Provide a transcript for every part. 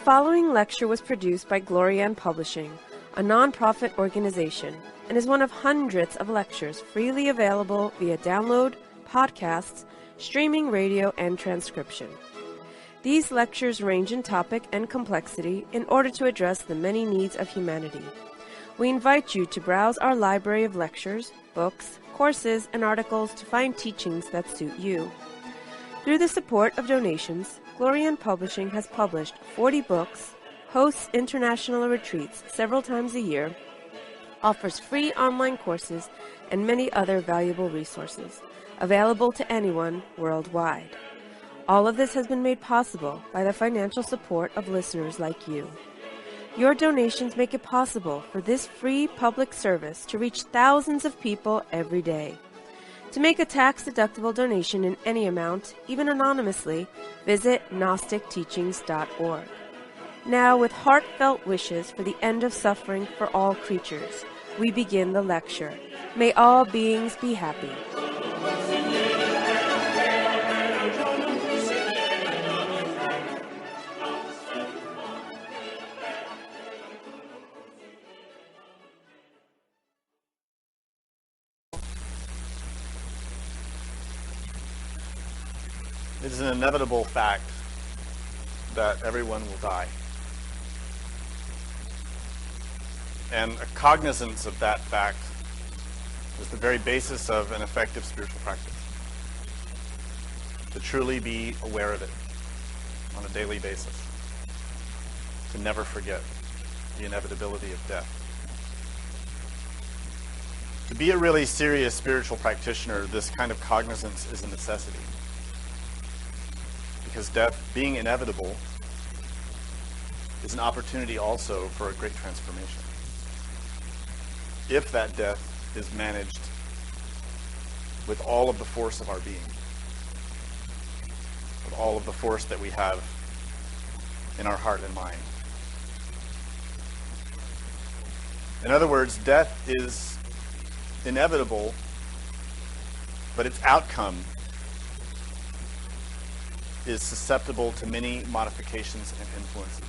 following lecture was produced by Glorian Publishing, a non-profit organization, and is one of hundreds of lectures freely available via download, podcasts, streaming radio, and transcription. These lectures range in topic and complexity in order to address the many needs of humanity. We invite you to browse our library of lectures, books, courses, and articles to find teachings that suit you. Through the support of donations, Glorian Publishing has published 40 books, hosts international retreats several times a year, offers free online courses, and many other valuable resources, available to anyone worldwide. All of this has been made possible by the financial support of listeners like you. Your donations make it possible for this free public service to reach thousands of people every day. To make a tax-deductible donation in any amount, even anonymously, visit GnosticTeachings.org. Now, with heartfelt wishes for the end of suffering for all creatures, we begin the lecture. May all beings be happy. It is an inevitable fact that everyone will die. And a cognizance of that fact is the very basis of an effective spiritual practice. To truly be aware of it on a daily basis. To never forget the inevitability of death. To be a really serious spiritual practitioner, this kind of cognizance is a necessity. Because death, being inevitable, is an opportunity also for a great transformation. If that death is managed with all of the force of our being, with all of the force that we have in our heart and mind. In other words, death is inevitable, but its outcome is susceptible to many modifications and influences.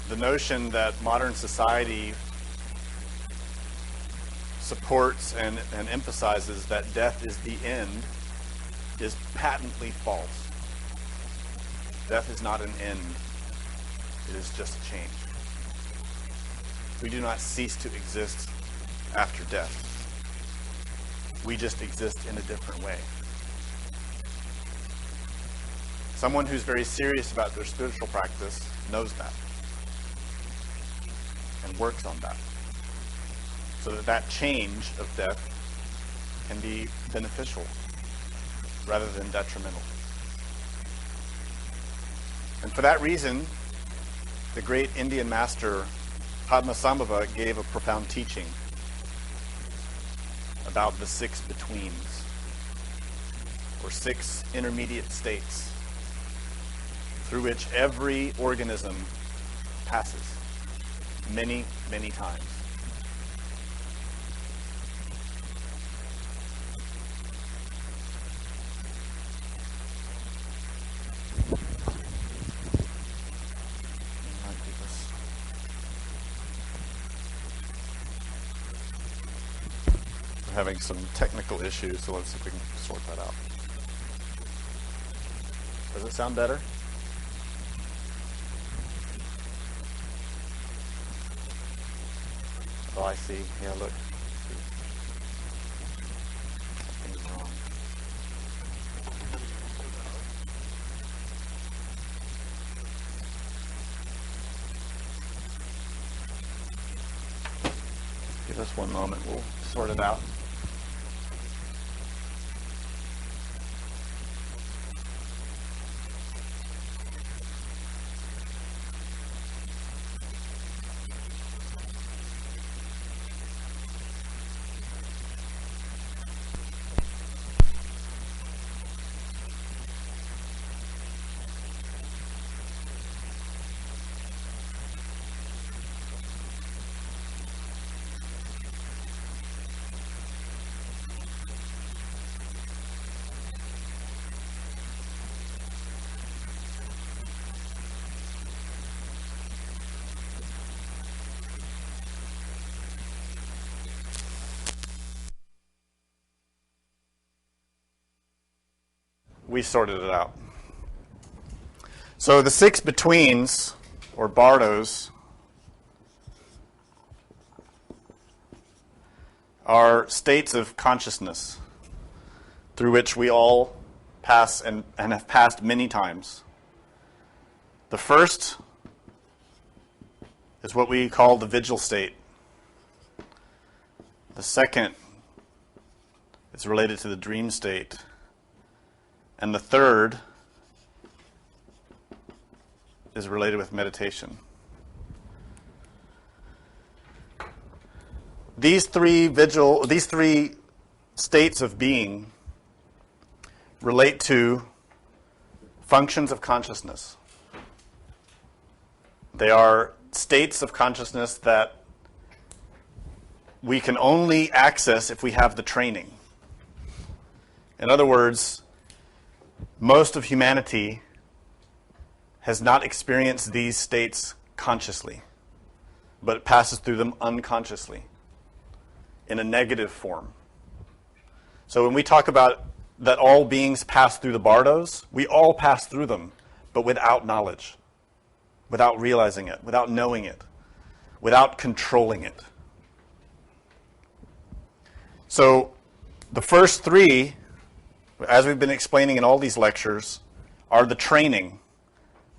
The notion that modern society supports and emphasizes that death is the end is patently false. Death is not an end. It is just a change. We do not cease to exist after death. We just exist in a different way. Someone who's very serious about their spiritual practice knows that and works on that so that that change of death can be beneficial rather than detrimental. And for that reason, the great Indian master Padmasambhava gave a profound teaching about the six betweens, or six intermediate states through which every organism passes many, many times. We're having some technical issues, so let's see if we can sort that out. Does it sound better? Oh, I see. Yeah, look. Something's wrong. Give us 1 moment. We'll sort it out. we sorted it out. So the six betweens, or bardos, are states of consciousness through which we all pass and have passed many times. The first is what we call the vigil state. The second is related to the dream state. And the third is related with meditation. These three states of being relate to functions of consciousness. They are states of consciousness that we can only access if we have the training. In other words, most of humanity has not experienced these states consciously, but it passes through them unconsciously in a negative form. So when we talk about that all beings pass through the bardos, we all pass through them, but without knowledge, without realizing it, without knowing it, without controlling it. So the first three, as we've been explaining in all these lectures, are the training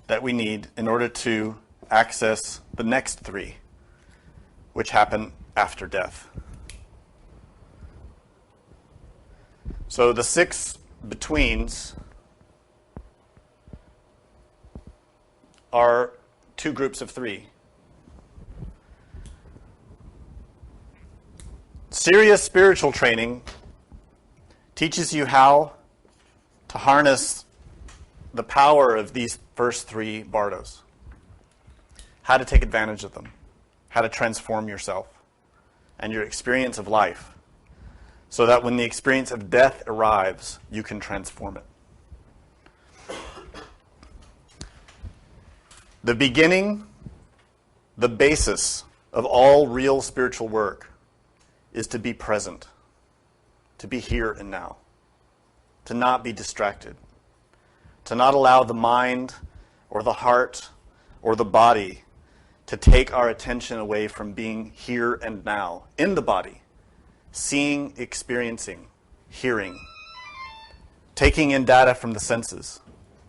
that we need in order to access the next three, which happen after death. So the six betweens are two groups of three. Serious spiritual training teaches you how to harness the power of these first three bardos, how to take advantage of them, how to transform yourself and your experience of life, so that when the experience of death arrives, you can transform it. The beginning, the basis of all real spiritual work is to be present, to be here and now, to not be distracted, to not allow the mind or the heart or the body to take our attention away from being here and now, in the body, seeing, experiencing, hearing, taking in data from the senses.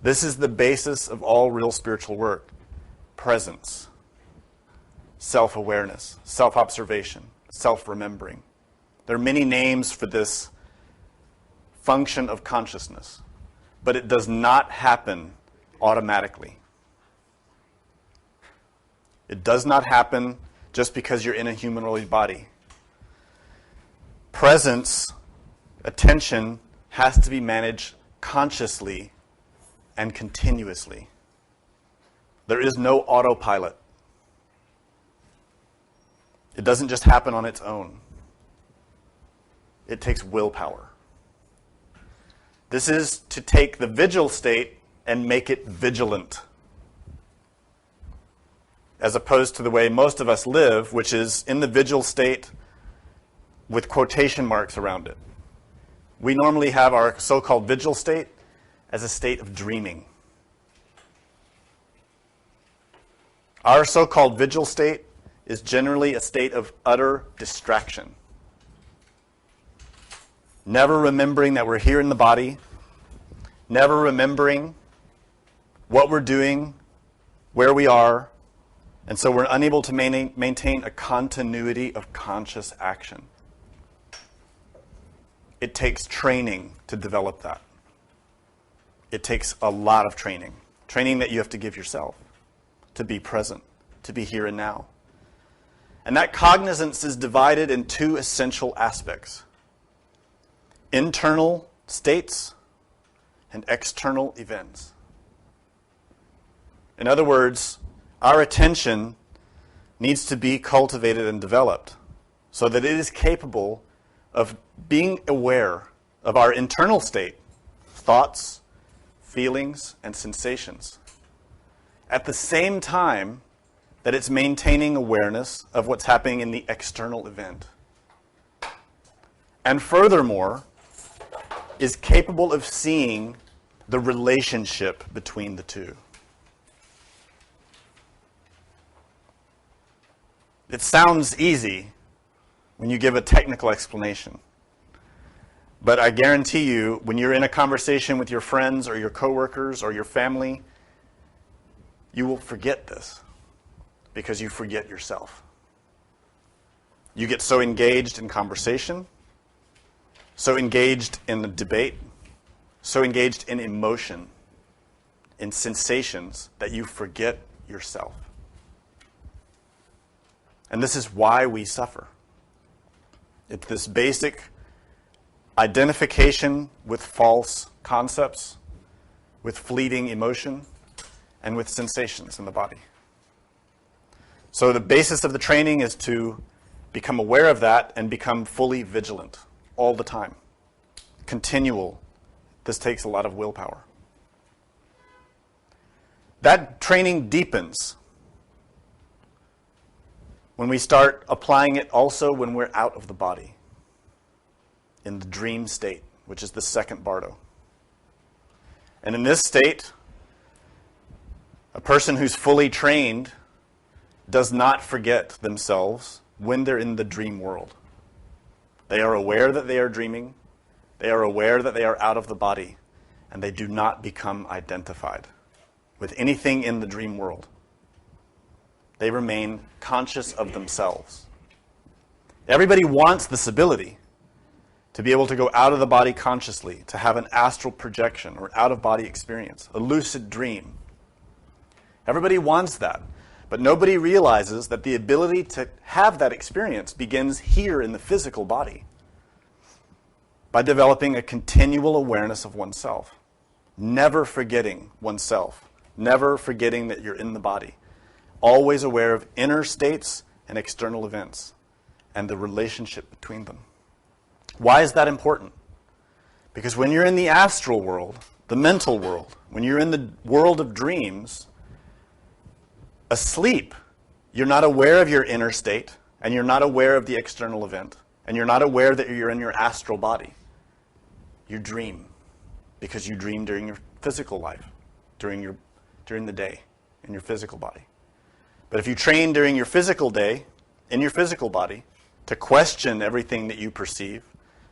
This is the basis of all real spiritual work. Presence, self-awareness, self-observation, self-remembering. There are many names for this function of consciousness, but it does not happen automatically. It does not happen just because you're in a humanoid body. Presence, attention, has to be managed consciously and continuously. There is no autopilot. It doesn't just happen on its own. It takes willpower. This is to take the vigil state and make it vigilant, as opposed to the way most of us live, which is in the vigil state with quotation marks around it. We normally have our so-called vigil state as a state of dreaming. Our so-called vigil state is generally a state of utter distraction. Never remembering that we're here in the body, never remembering what we're doing, where we are, and so we're unable to maintain a continuity of conscious action. It takes training to develop that. It takes a lot of training. Training that you have to give yourself to be present, to be here and now. And that cognizance is divided in two essential aspects: internal states and external events. In other words, our attention needs to be cultivated and developed so that it is capable of being aware of our internal state, thoughts, feelings, and sensations, at the same time that it's maintaining awareness of what's happening in the external event. And furthermore, is capable of seeing the relationship between the two. It sounds easy when you give a technical explanation. But I guarantee you, when you're in a conversation with your friends or your coworkers or your family, you will forget this because you forget yourself. You get so engaged in conversation, so engaged in the debate, so engaged in emotion, in sensations, that you forget yourself. And this is why we suffer. It's this basic identification with false concepts, with fleeting emotion, and with sensations in the body. So the basis of the training is to become aware of that and become fully vigilant all the time. Continual. This takes a lot of willpower. That training deepens when we start applying it also when we're out of the body, in the dream state, which is the second bardo. And in this state, a person who's fully trained does not forget themselves when they're in the dream world. They are aware that they are dreaming, they are aware that they are out of the body, and they do not become identified with anything in the dream world. They remain conscious of themselves. Everybody wants this ability to be able to go out of the body consciously, to have an astral projection or out-of-body experience, a lucid dream. Everybody wants that, but nobody realizes that the ability to have that experience begins here in the physical body by developing a continual awareness of oneself, never forgetting oneself, never forgetting that you're in the body, always aware of inner states and external events and the relationship between them. Why is that important? Because when you're in the astral world, the mental world, when you're in the world of dreams, asleep, you're not aware of your inner state, and you're not aware of the external event, and you're not aware that you're in your astral body. You dream, because you dream during your physical life, during the day, in your physical body. But if you train during your physical day, in your physical body, to question everything that you perceive,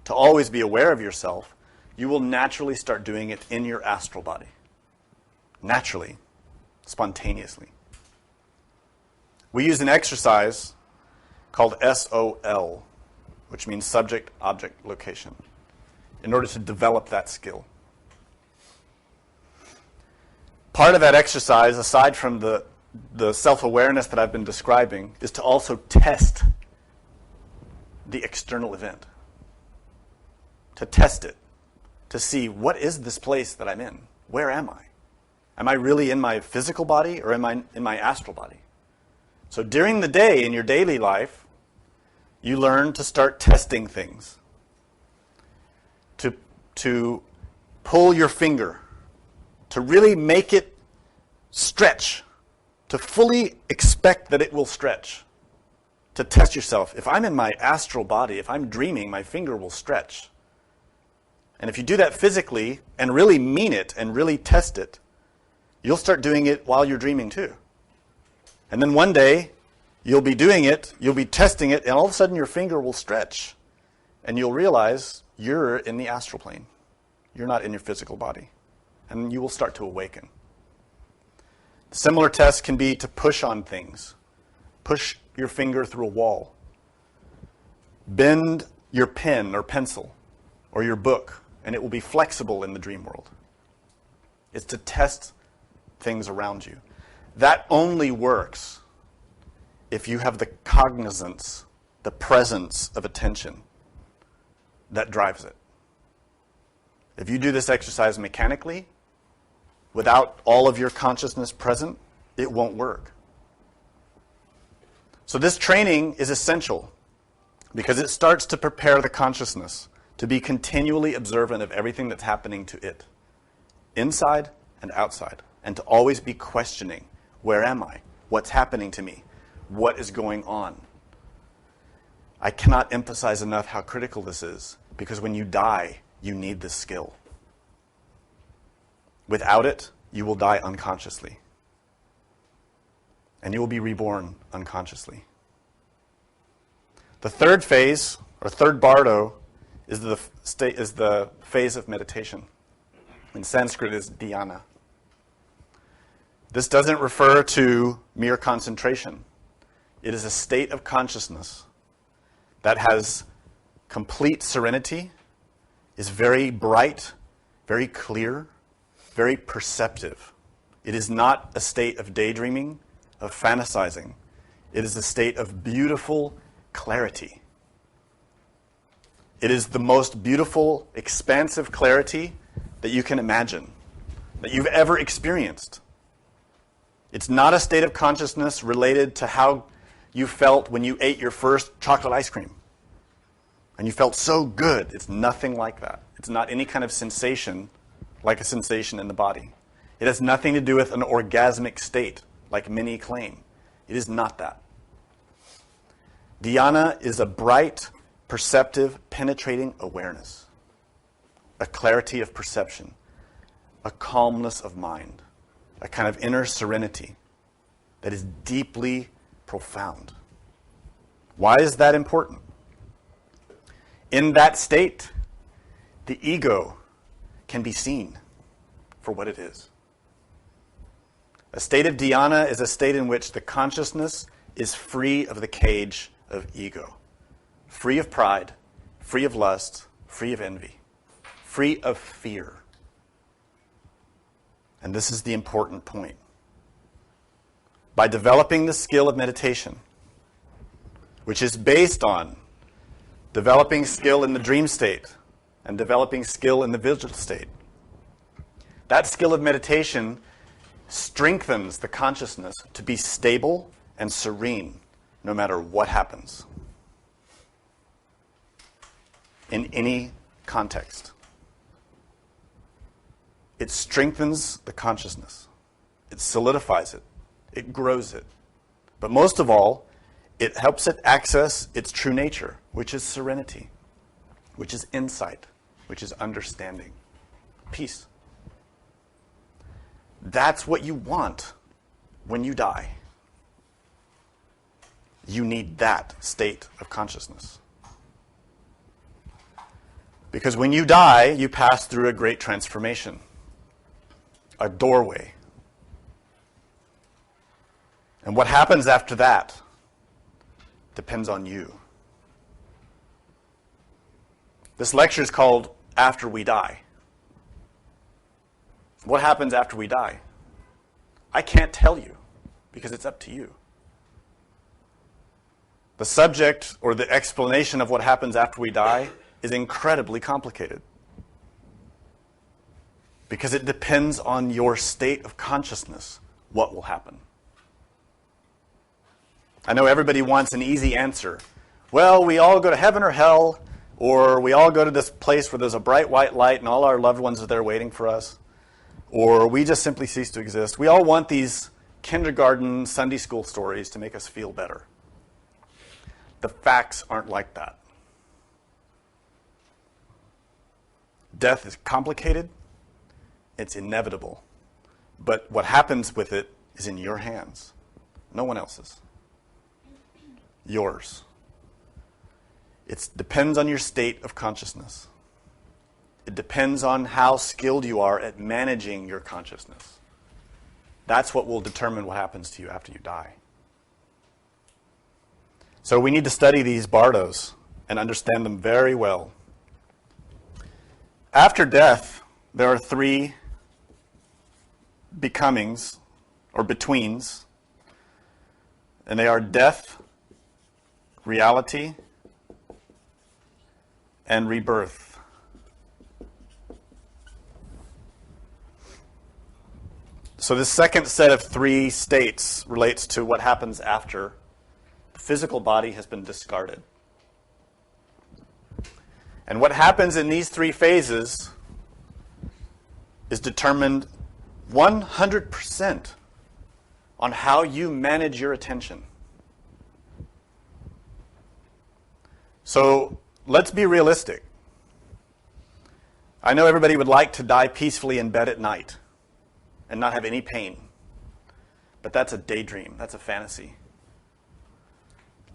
to always be aware of yourself, you will naturally start doing it in your astral body. Naturally, spontaneously. We use an exercise called SOL, which means subject, object, location, in order to develop that skill. Part of that exercise, aside from the self-awareness that I've been describing, is to also test the external event. To test it. To see, what is this place that I'm in? Where am I? Am I really in my physical body or am I in my astral body? So during the day, in your daily life, you learn to start testing things. To pull your finger. To really make it stretch. To fully expect that it will stretch. To test yourself. If I'm in my astral body, if I'm dreaming, my finger will stretch. And if you do that physically and really mean it and really test it, you'll start doing it while you're dreaming too. And then one day, you'll be doing it, you'll be testing it, and all of a sudden your finger will stretch. And you'll realize you're in the astral plane. You're not in your physical body. And you will start to awaken. Similar tests can be to push on things. Push your finger through a wall. Bend your pen or pencil or your book, and it will be flexible in the dream world. It's to test things around you. That only works if you have the cognizance, the presence of attention that drives it. If you do this exercise mechanically, without all of your consciousness present, it won't work. So this training is essential because it starts to prepare the consciousness to be continually observant of everything that's happening to it, inside and outside, and to always be questioning, where am I? What's happening to me? What is going on? I cannot emphasize enough how critical this is, because when you die, you need this skill. Without it, you will die unconsciously. And you will be reborn unconsciously. The third phase, or third bardo, is the phase of meditation. In Sanskrit, is dhyana. This doesn't refer to mere concentration. It is a state of consciousness that has complete serenity, is very bright, very clear, very perceptive. It is not a state of daydreaming, of fantasizing. It is a state of beautiful clarity. It is the most beautiful, expansive clarity that you can imagine, that you've ever experienced. It's not a state of consciousness related to how you felt when you ate your first chocolate ice cream. And you felt so good. It's nothing like that. It's not any kind of sensation like a sensation in the body. It has nothing to do with an orgasmic state, like many claim. It is not that. Dhyana is a bright, perceptive, penetrating awareness, a clarity of perception, a calmness of mind, a kind of inner serenity that is deeply profound. Why is that important? In that state, the ego can be seen for what it is. A state of dhyana is a state in which the consciousness is free of the cage of ego, free of pride, free of lust, free of envy, free of fear. And this is the important point. By developing the skill of meditation, which is based on developing skill in the dream state and developing skill in the vigil state, that skill of meditation strengthens the consciousness to be stable and serene no matter what happens in any context. It strengthens the consciousness. It solidifies it. It grows it. But most of all, it helps it access its true nature, which is serenity, which is insight, which is understanding, peace. That's what you want when you die. You need that state of consciousness. Because when you die, you pass through a great transformation, a doorway. And what happens after that depends on you. This lecture is called After We Die. What happens after we die? I can't tell you because it's up to you. The subject or the explanation of what happens after we die is incredibly complicated because it depends on your state of consciousness what will happen. I know everybody wants an easy answer. Well, we all go to heaven or hell, or we all go to this place where there's a bright white light and all our loved ones are there waiting for us, or we just simply cease to exist. We all want these kindergarten Sunday school stories to make us feel better. The facts aren't like that. Death is complicated. It's inevitable. But what happens with it is in your hands. No one else's. Yours. It depends on your state of consciousness. It depends on how skilled you are at managing your consciousness. That's what will determine what happens to you after you die. So we need to study these bardos and understand them very well. After death, there are three becomings, or betweens, and they are death, reality, and rebirth. So this second set of three states relates to what happens after the physical body has been discarded. And what happens in these three phases is determined 100% on how you manage your attention. So let's be realistic. I know everybody would like to die peacefully in bed at night. and not have any pain. But that's a daydream. That's a fantasy.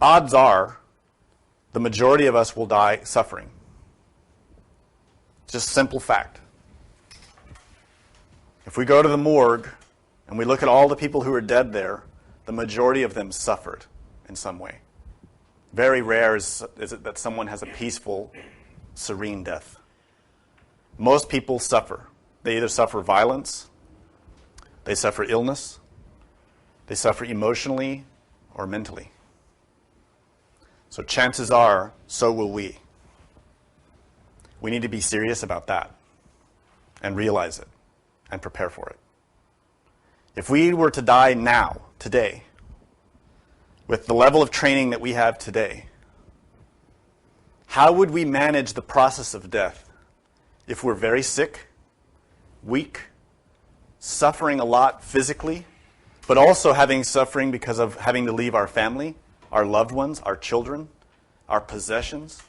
Odds are the majority of us will die suffering. Just simple fact. If we go to the morgue and we look at all the people who are dead there, the majority of them suffered in some way. Very rare is it that someone has a peaceful, serene death. Most people suffer. They either suffer violence, they suffer illness, they suffer emotionally or mentally. So chances are, so will we. We need to be serious about that and realize it and prepare for it. If we were to die now, today, with the level of training that we have today, how would we manage the process of death if we're very sick, weak, suffering a lot physically, but also having suffering because of having to leave our family, our loved ones, our children, our possessions,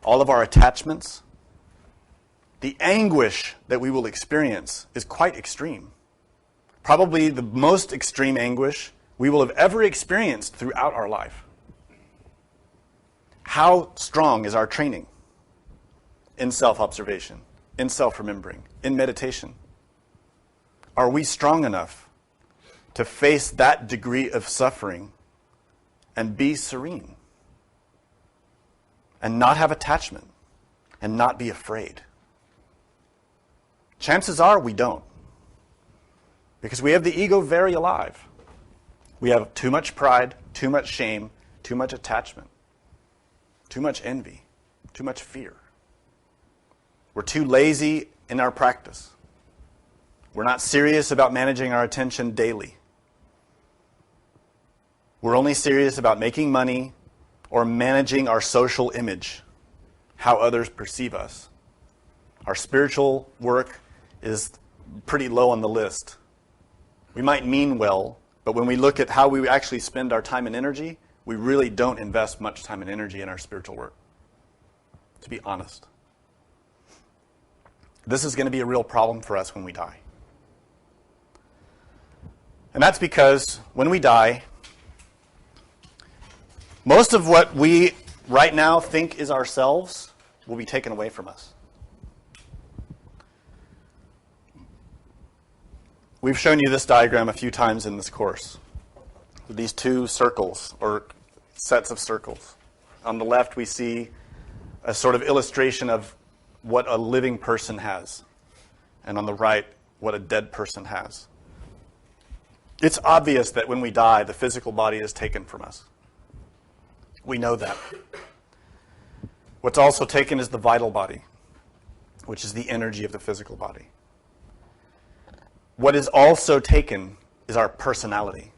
all of our attachments? The anguish that we will experience is quite extreme. Probably the most extreme anguish we will have ever experienced throughout our life. How strong is our training in self-observation, in self-remembering, in meditation? Are we strong enough to face that degree of suffering and be serene and not have attachment and not be afraid? Chances are we don't, because we have the ego very alive. We have too much pride, too much shame, too much attachment, too much envy, too much fear. We're too lazy in our practice. We're not serious about managing our attention daily. We're only serious about making money or managing our social image, how others perceive us. Our spiritual work is pretty low on the list. We might mean well, but when we look at how we actually spend our time and energy, we really don't invest much time and energy in our spiritual work, to be honest. This is going to be a real problem for us when we die. And that's because when we die, most of what we right now think is ourselves will be taken away from us. We've shown you this diagram a few times in this course. These two circles, or sets of circles. On the left, we see a sort of illustration of what a living person has. And on the right, what a dead person has. It's obvious that when we die, the physical body is taken from us. We know that. What's also taken is the vital body, which is the energy of the physical body. What is also taken is our personality.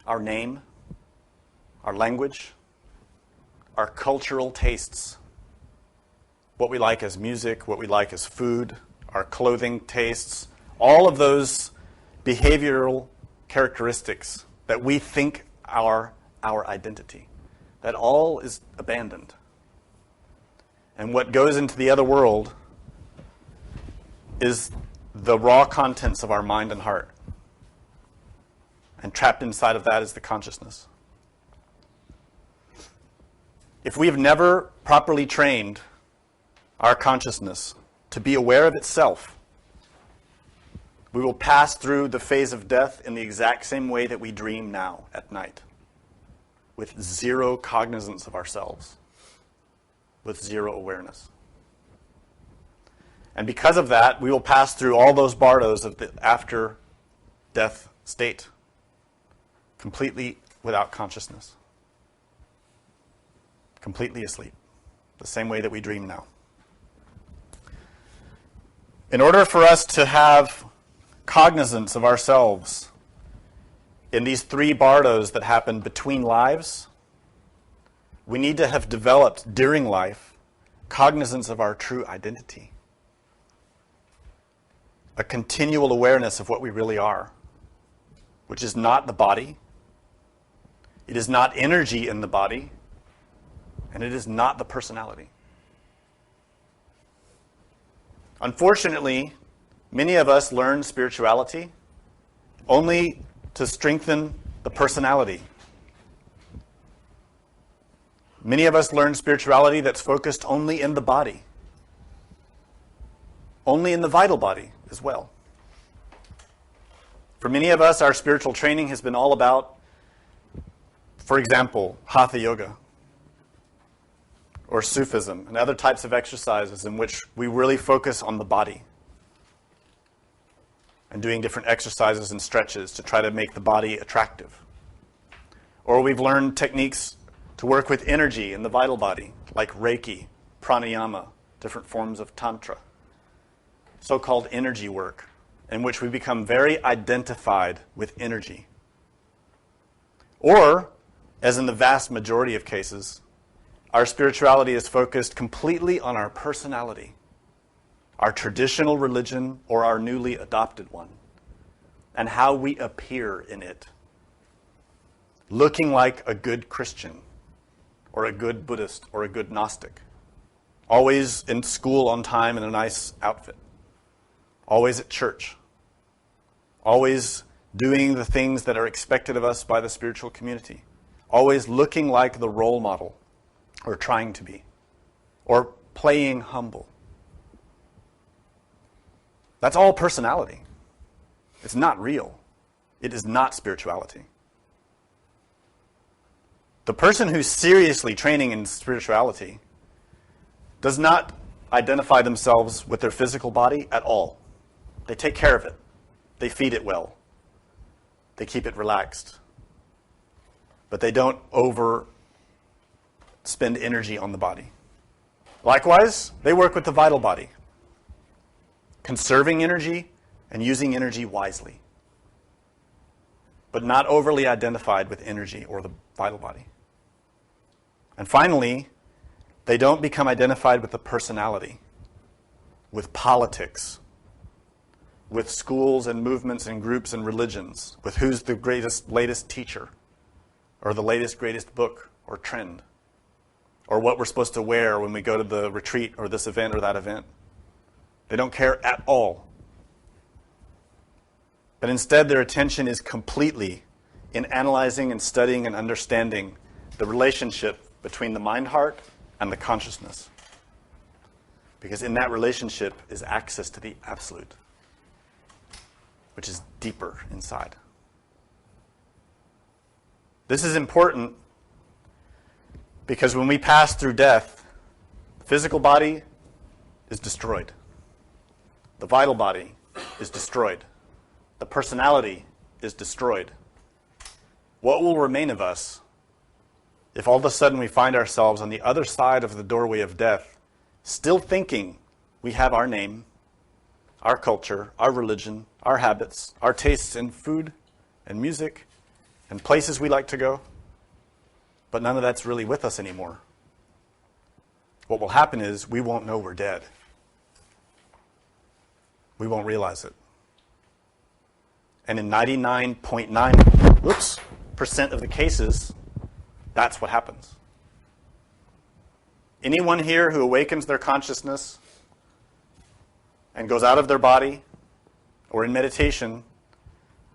Our name, our language, our cultural tastes, what we like as music, what we like as food, our clothing tastes, all of those behavioral characteristics that we think are our identity. That all is abandoned. And what goes into the other world is the raw contents of our mind and heart. And trapped inside of that is the consciousness. If we have never properly trained our consciousness to be aware of itself, we will pass through the phase of death in the exact same way that we dream now at night, with zero cognizance of ourselves, with zero awareness. And because of that, we will pass through all those bardos of the after-death state, completely without consciousness, completely asleep, the same way that we dream now. In order for us to have cognizance of ourselves in these three bardos that happen between lives, we need to have developed during life cognizance of our true identity. A continual awareness of what we really are, which is not the body, it is not energy in the body, and it is not the personality. Unfortunately, Many of us learn spirituality only to strengthen the personality. Many of us learn spirituality that's focused only in the body, only in the vital body as well. For many of us, our spiritual training has been all about, for example, Hatha Yoga or Sufism and other types of exercises in which we really focus on the body and doing different exercises and stretches to try to make the body attractive. Or we've learned techniques to work with energy in the vital body, like Reiki, pranayama, different forms of Tantra, so-called energy work, in which we become very identified with energy. Or, as in the vast majority of cases, our spirituality is focused completely on our personality, our traditional religion or our newly adopted one, and how we appear in it. Looking like a good Christian, or a good Buddhist, or a good Gnostic. Always in school on time in a nice outfit. Always at church. Always doing the things that are expected of us by the spiritual community. Always looking like the role model, or trying to be, or playing humble. That's all personality. It's not real. It is not spirituality. The person who's seriously training in spirituality does not identify themselves with their physical body at all. They take care of it. They feed it well. They keep it relaxed. But they don't spend energy on the body. Likewise, they work with the vital body, conserving energy and using energy wisely, but not overly identified with energy or the vital body. And finally, they don't become identified with the personality, with politics, with schools and movements and groups and religions, with who's the greatest, latest teacher, or the latest, greatest book or trend, or what we're supposed to wear when we go to the retreat or this event or that event. They don't care at all. But instead, their attention is completely in analyzing and studying and understanding the relationship between the mind-heart and the consciousness. Because in that relationship is access to the absolute, which is deeper inside. This is important because when we pass through death, the physical body is destroyed. The vital body is destroyed. The personality is destroyed. What will remain of us if all of a sudden we find ourselves on the other side of the doorway of death, still thinking we have our name, our culture, our religion, our habits, our tastes in food and music and places we like to go, but none of that's really with us anymore? What will happen is we won't know we're dead. We won't realize it. And in 99.9% of the cases, that's what happens. Anyone here who awakens their consciousness and goes out of their body or in meditation,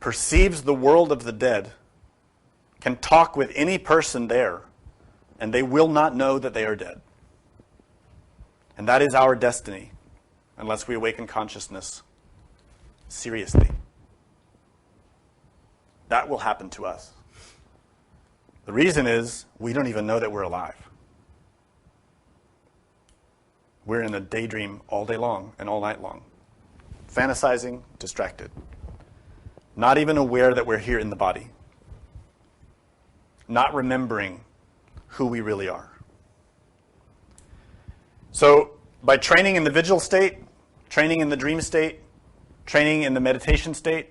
perceives the world of the dead, can talk with any person there, and they will not know that they are dead. And that is our destiny, unless we awaken consciousness seriously. That will happen to us. The reason is we don't even know that we're alive. We're in a daydream all day long and all night long, fantasizing, distracted, not even aware that we're here in the body, not remembering who we really are. So by training in the vigil state, training in the dream state, training in the meditation state,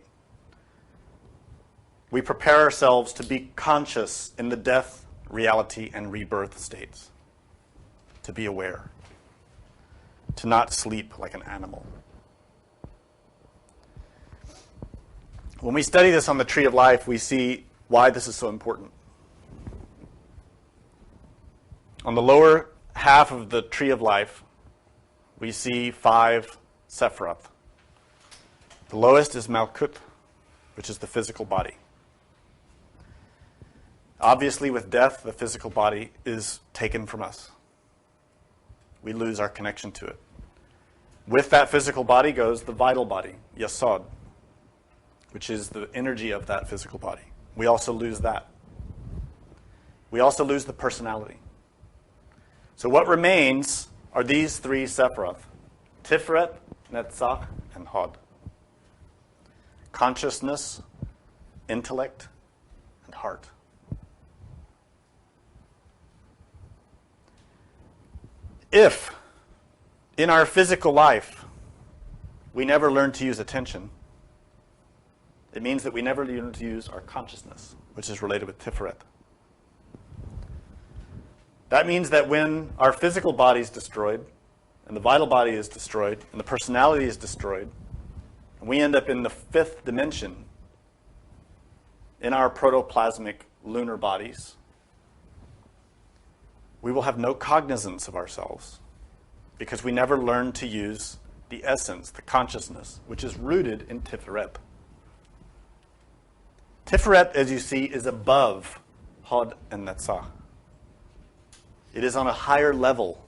we prepare ourselves to be conscious in the death, reality, and rebirth states, to be aware, to not sleep like an animal. When we study this on the Tree of Life, we see why this is so important. On the lower half of the Tree of Life, we see 5 Sephiroth. The lowest is Malkut, which is the physical body. Obviously, with death, the physical body is taken from us. We lose our connection to it. With that physical body goes the vital body, Yasod, which is the energy of that physical body. We also lose that. We also lose the personality. So what remains are these three Sephiroth: Tiferet, Netzach, and Hod. Consciousness, intellect, and heart. If, in our physical life, we never learn to use attention, it means that we never learn to use our consciousness, which is related with Tiferet. That means that when our physical body is destroyed, and the vital body is destroyed, and the personality is destroyed, and we end up in the fifth dimension in our protoplasmic lunar bodies, we will have no cognizance of ourselves because we never learn to use the essence, the consciousness, which is rooted in Tiferet. Tiferet, as you see, is above Hod and Netzach. It is on a higher level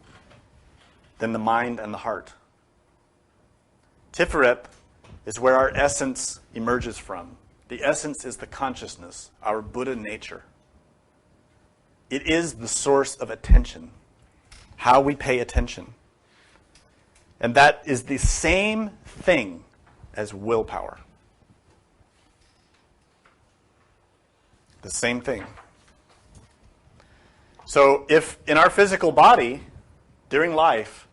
than the mind and the heart. Tiferet is where our essence emerges from. The essence is the consciousness, our Buddha nature. It is the source of attention, how we pay attention. And that is the same thing as willpower. The same thing. So if in our physical body, during life,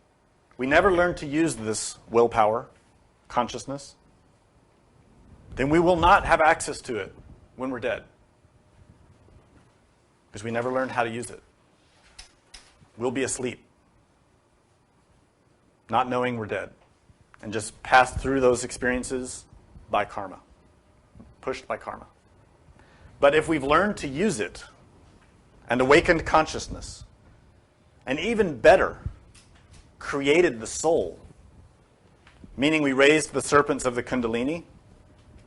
we never learn to use this willpower, consciousness, then we will not have access to it when we're dead. Because we never learned how to use it. We'll be asleep, not knowing we're dead, and just pass through those experiences by karma, pushed by karma. But if we've learned to use it and awakened consciousness, and even better, created the soul, meaning we raised the serpents of the Kundalini,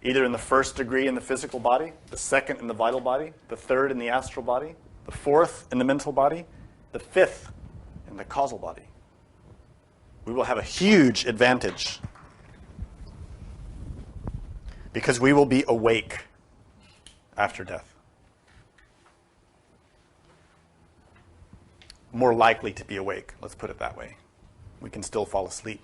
either in the first degree in the physical body, the second in the vital body, the third in the astral body, the fourth in the mental body, the fifth in the causal body. We will have a huge advantage because we will be awake after death. More likely to be awake, let's put it that way. We can still fall asleep.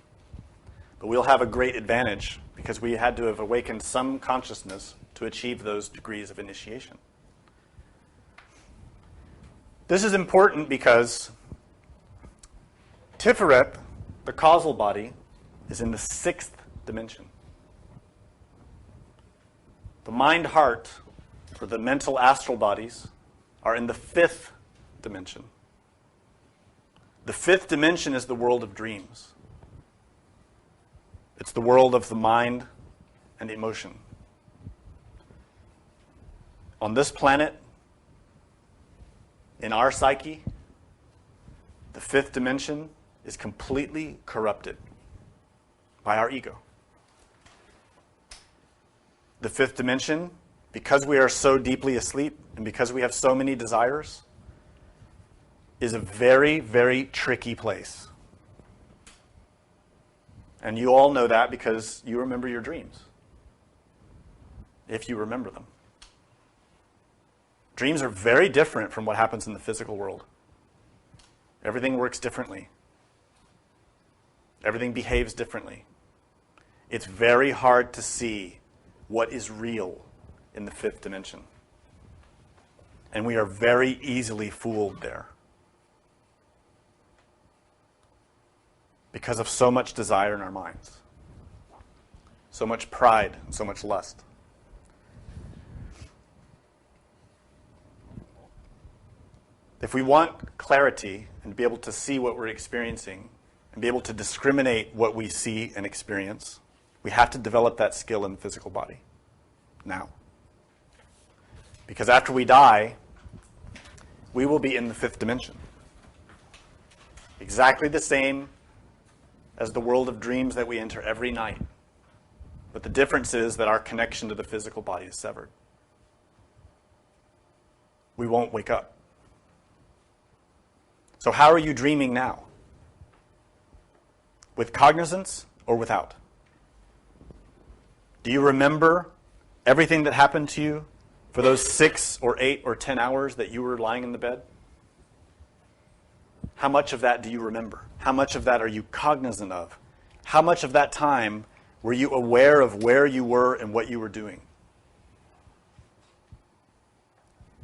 But we'll have a great advantage because we had to have awakened some consciousness to achieve those degrees of initiation. This is important because Tiferet, the causal body, is in the sixth dimension. The mind-heart, or the mental astral bodies, are in the fifth dimension. The fifth dimension is the world of dreams. It's the world of the mind and emotion. On this planet, in our psyche, the fifth dimension is completely corrupted by our ego. The fifth dimension, because we are so deeply asleep and because we have so many desires, is a very, very tricky place. And you all know that because you remember your dreams, if you remember them. Dreams are very different from what happens in the physical world. Everything works differently. Everything behaves differently. It's very hard to see what is real in the fifth dimension. And we are very easily fooled there. Because of so much desire in our minds. So much pride and so much lust. If we want clarity and be able to see what we're experiencing and be able to discriminate what we see and experience, we have to develop that skill in the physical body now. Because after we die, we will be in the fifth dimension. Exactly the same as the world of dreams that we enter every night. But the difference is that our connection to the physical body is severed. We won't wake up. So how are you dreaming now? With cognizance or without? Do you remember everything that happened to you for those 6 or 8 or 10 hours that you were lying in the bed? How much of that do you remember? How much of that are you cognizant of? How much of that time were you aware of where you were and what you were doing?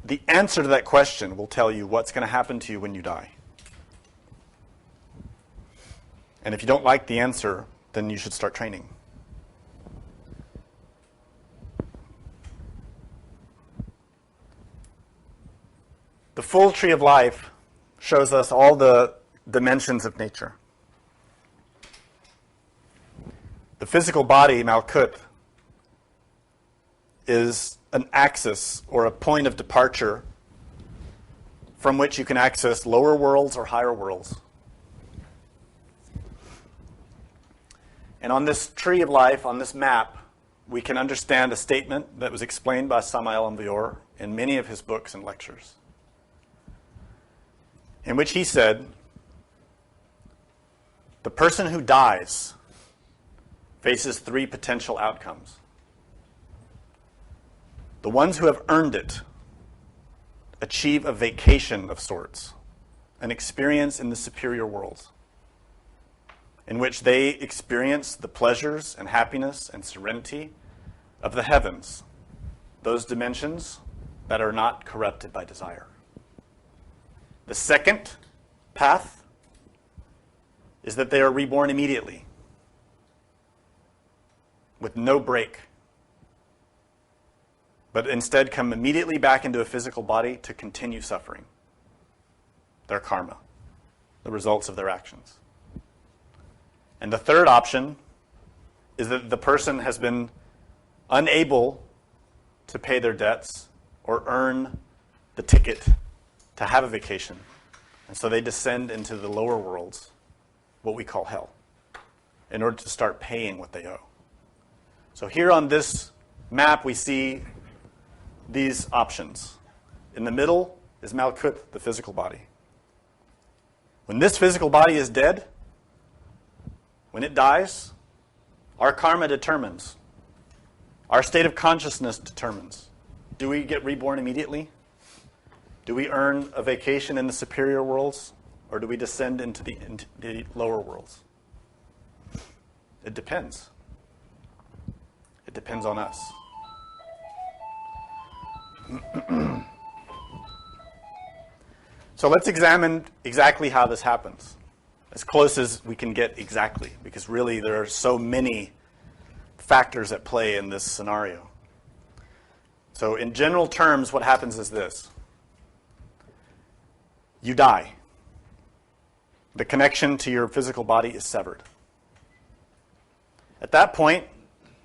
The answer to that question will tell you what's going to happen to you when you die. And if you don't like the answer, then you should start training. The full tree of life shows us all the dimensions of nature. The physical body, Malkut, is an axis or a point of departure from which you can access lower worlds or higher worlds. And on this tree of life, on this map, we can understand a statement that was explained by Samael Aun in many of his books and lectures, in which he said, the person who dies faces 3 potential outcomes. The ones who have earned it achieve a vacation of sorts, an experience in the superior worlds, in which they experience the pleasures and happiness and serenity of the heavens, those dimensions that are not corrupted by desire. The second path is that they are reborn immediately, with no break, but instead come immediately back into a physical body to continue suffering their karma, the results of their actions. And the third option is that the person has been unable to pay their debts or earn the ticket to have a vacation. And so they descend into the lower worlds, what we call hell, in order to start paying what they owe. So here on this map, we see these options. In the middle is Malkut, the physical body. When this physical body is dead, when it dies, our karma determines. Our state of consciousness determines. Do we get reborn immediately? Do we earn a vacation in the superior worlds? Or do we descend into the lower worlds? It depends. It depends on us. So let's examine exactly how this happens, as close as we can get exactly, because really there are so many factors at play in this scenario. So in general terms, what happens is this. You die. The connection to your physical body is severed. At that point,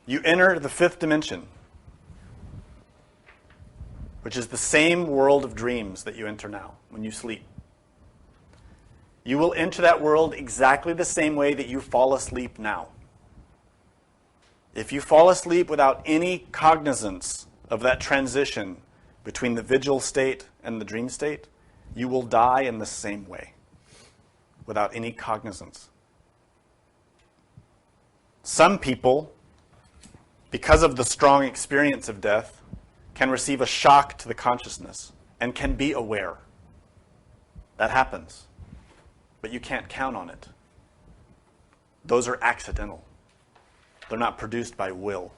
you enter the 5th dimension, which is the same world of dreams that you enter now when you sleep. You will enter that world exactly the same way that you fall asleep now. If you fall asleep without any cognizance of that transition between the vigil state and the dream state, you will die in the same way, without any cognizance. Some people, because of the strong experience of death, can receive a shock to the consciousness and can be aware. That happens. But you can't count on it. Those are accidental. They're not produced by will.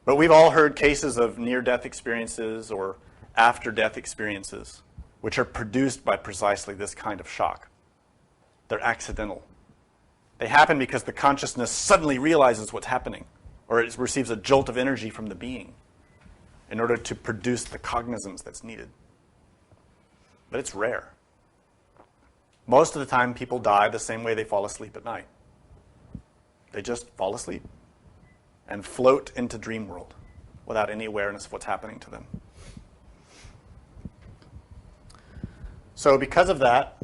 But we've all heard cases of near-death experiences or after-death experiences, which are produced by precisely this kind of shock. They're accidental. They happen because the consciousness suddenly realizes what's happening, or it receives a jolt of energy from the being in order to produce the cognizance that's needed. But it's rare. Most of the time, people die the same way they fall asleep at night. They just fall asleep and float into dream world without any awareness of what's happening to them. So because of that,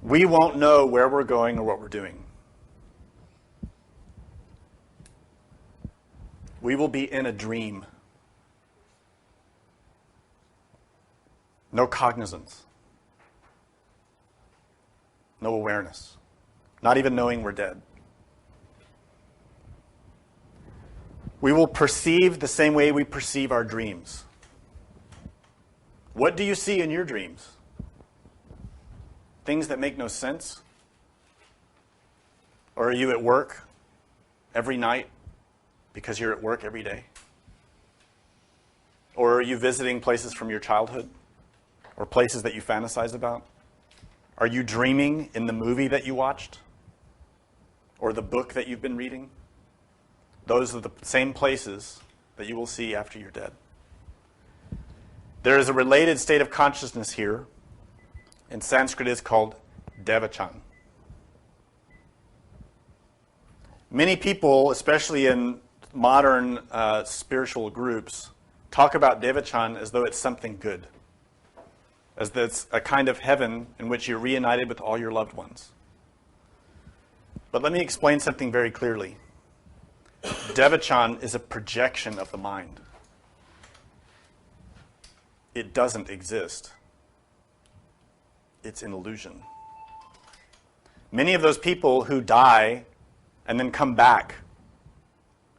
we won't know where we're going or what we're doing. We will be in a dream. No cognizance. No awareness. Not even knowing we're dead. We will perceive the same way we perceive our dreams. What do you see in your dreams? Things that make no sense? Or are you at work every night because you're at work every day? Or are you visiting places from your childhood? Or places that you fantasize about? Are you dreaming in the movie that you watched? Or the book that you've been reading? Those are the same places that you will see after you're dead. There is a related state of consciousness here. In Sanskrit, it's called devachan. Many people, especially in modern spiritual groups, talk about devachan as though it's something good, as though it's a kind of heaven in which you're reunited with all your loved ones. But let me explain something very clearly. Devachan is a projection of the mind. It doesn't exist. It's an illusion. Many of those people who die and then come back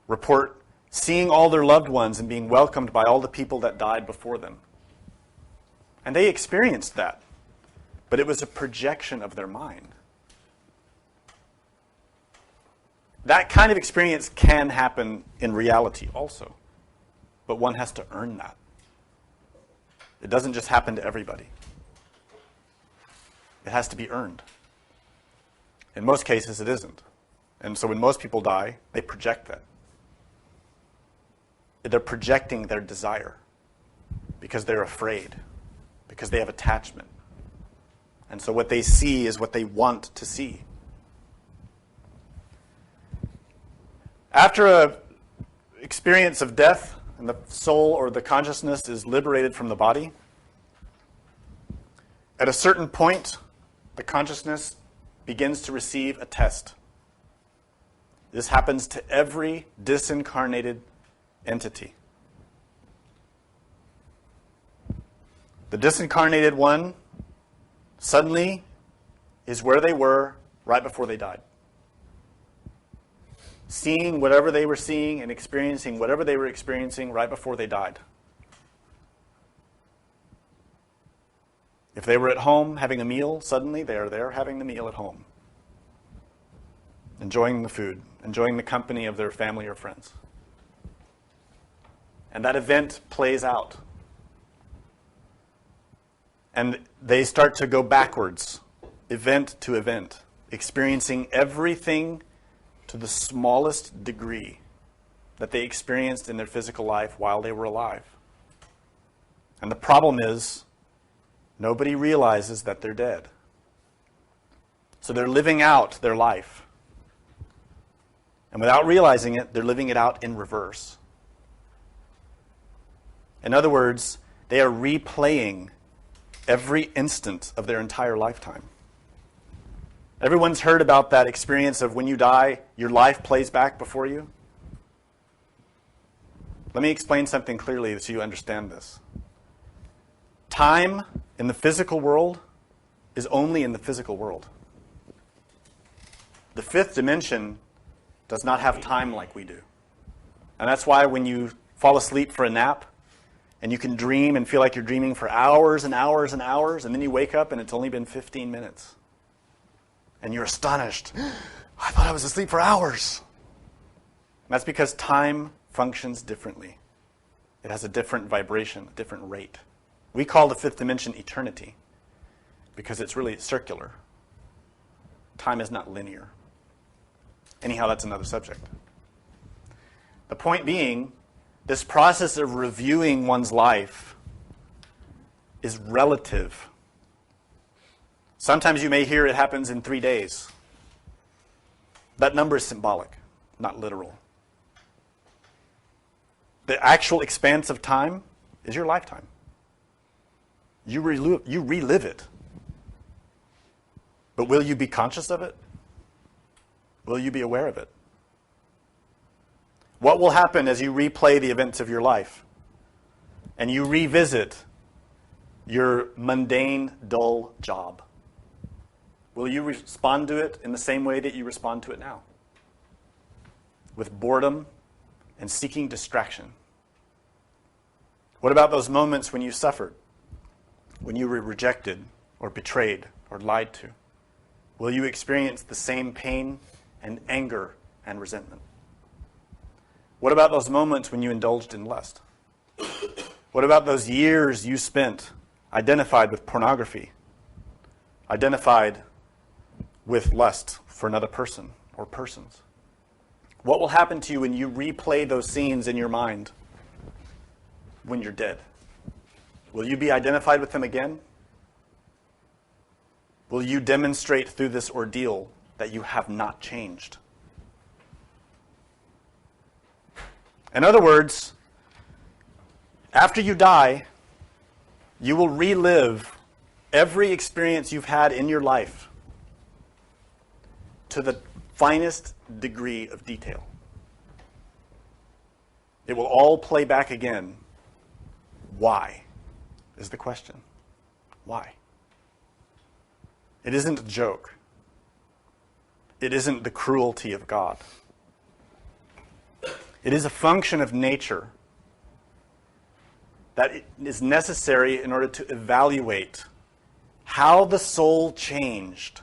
report seeing all their loved ones and being welcomed by all the people that died before them. And they experienced that, but it was a projection of their mind. That kind of experience can happen in reality also, but one has to earn that. It doesn't just happen to everybody. It has to be earned. In most cases, it isn't. And so when most people die, they project that. They're projecting their desire because they're afraid, because they have attachment. And so what they see is what they want to see. After an experience of death, and the soul or the consciousness is liberated from the body, at a certain point, the consciousness begins to receive a test. This happens to every disincarnated entity. The disincarnated one suddenly is where they were right before they died. Seeing whatever they were seeing and experiencing whatever they were experiencing right before they died. If they were at home having a meal, suddenly they are there having the meal at home. Enjoying the food, enjoying the company of their family or friends. And that event plays out. And they start to go backwards, event to event, experiencing everything to the smallest degree that they experienced in their physical life while they were alive. And the problem is, nobody realizes that they're dead. So they're living out their life. And without realizing it, they're living it out in reverse. In other words, they are replaying every instant of their entire lifetime. Everyone's heard about that experience of when you die, your life plays back before you. Let me explain something clearly so you understand this. Time in the physical world is only in the physical world. The fifth dimension does not have time like we do. And that's why when you fall asleep for a nap, and you can dream and feel like you're dreaming for hours and hours and hours, and then you wake up and it's only been 15 minutes. And you're astonished. I thought I was asleep for hours. And that's because time functions differently. It has a different vibration, a different rate. We call the fifth dimension eternity because it's really circular. Time is not linear. Anyhow, that's another subject. The point being, this process of reviewing one's life is relative. Sometimes you may hear it happens in 3 days. That number is symbolic, not literal. The actual expanse of time is your lifetime. You relive it. But will you be conscious of it? Will you be aware of it? What will happen as you replay the events of your life and you revisit your mundane, dull job? Will you respond to it in the same way that you respond to it now? With boredom and seeking distraction? What about those moments when you suffered, when you were rejected or betrayed or lied to? Will you experience the same pain and anger and resentment? What about those moments when you indulged in lust? What about those years you spent identified with pornography, identified with lust for another person or persons? What will happen to you when you replay those scenes in your mind when you're dead? Will you be identified with them again? Will you demonstrate through this ordeal that you have not changed? In other words, after you die, you will relive every experience you've had in your life to the finest degree of detail. It will all play back again. Why is the question. Why? It isn't a joke. It isn't the cruelty of God. It is a function of nature that is necessary in order to evaluate how the soul changed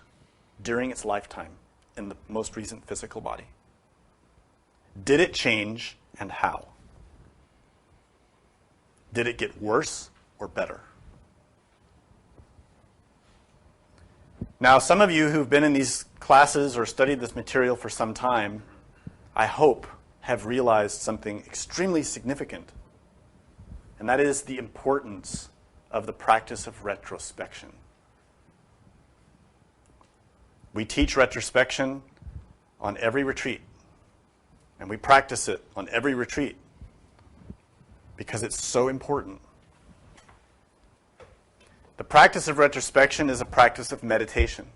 during its lifetime in the most recent physical body. Did it change, and how? Did it get worse or better? Now, some of you who've been in these classes or studied this material for some time, I hope, have realized something extremely significant, and that is the importance of the practice of retrospection. We teach retrospection on every retreat, and we practice it on every retreat because it's so important. The practice of retrospection is a practice of meditation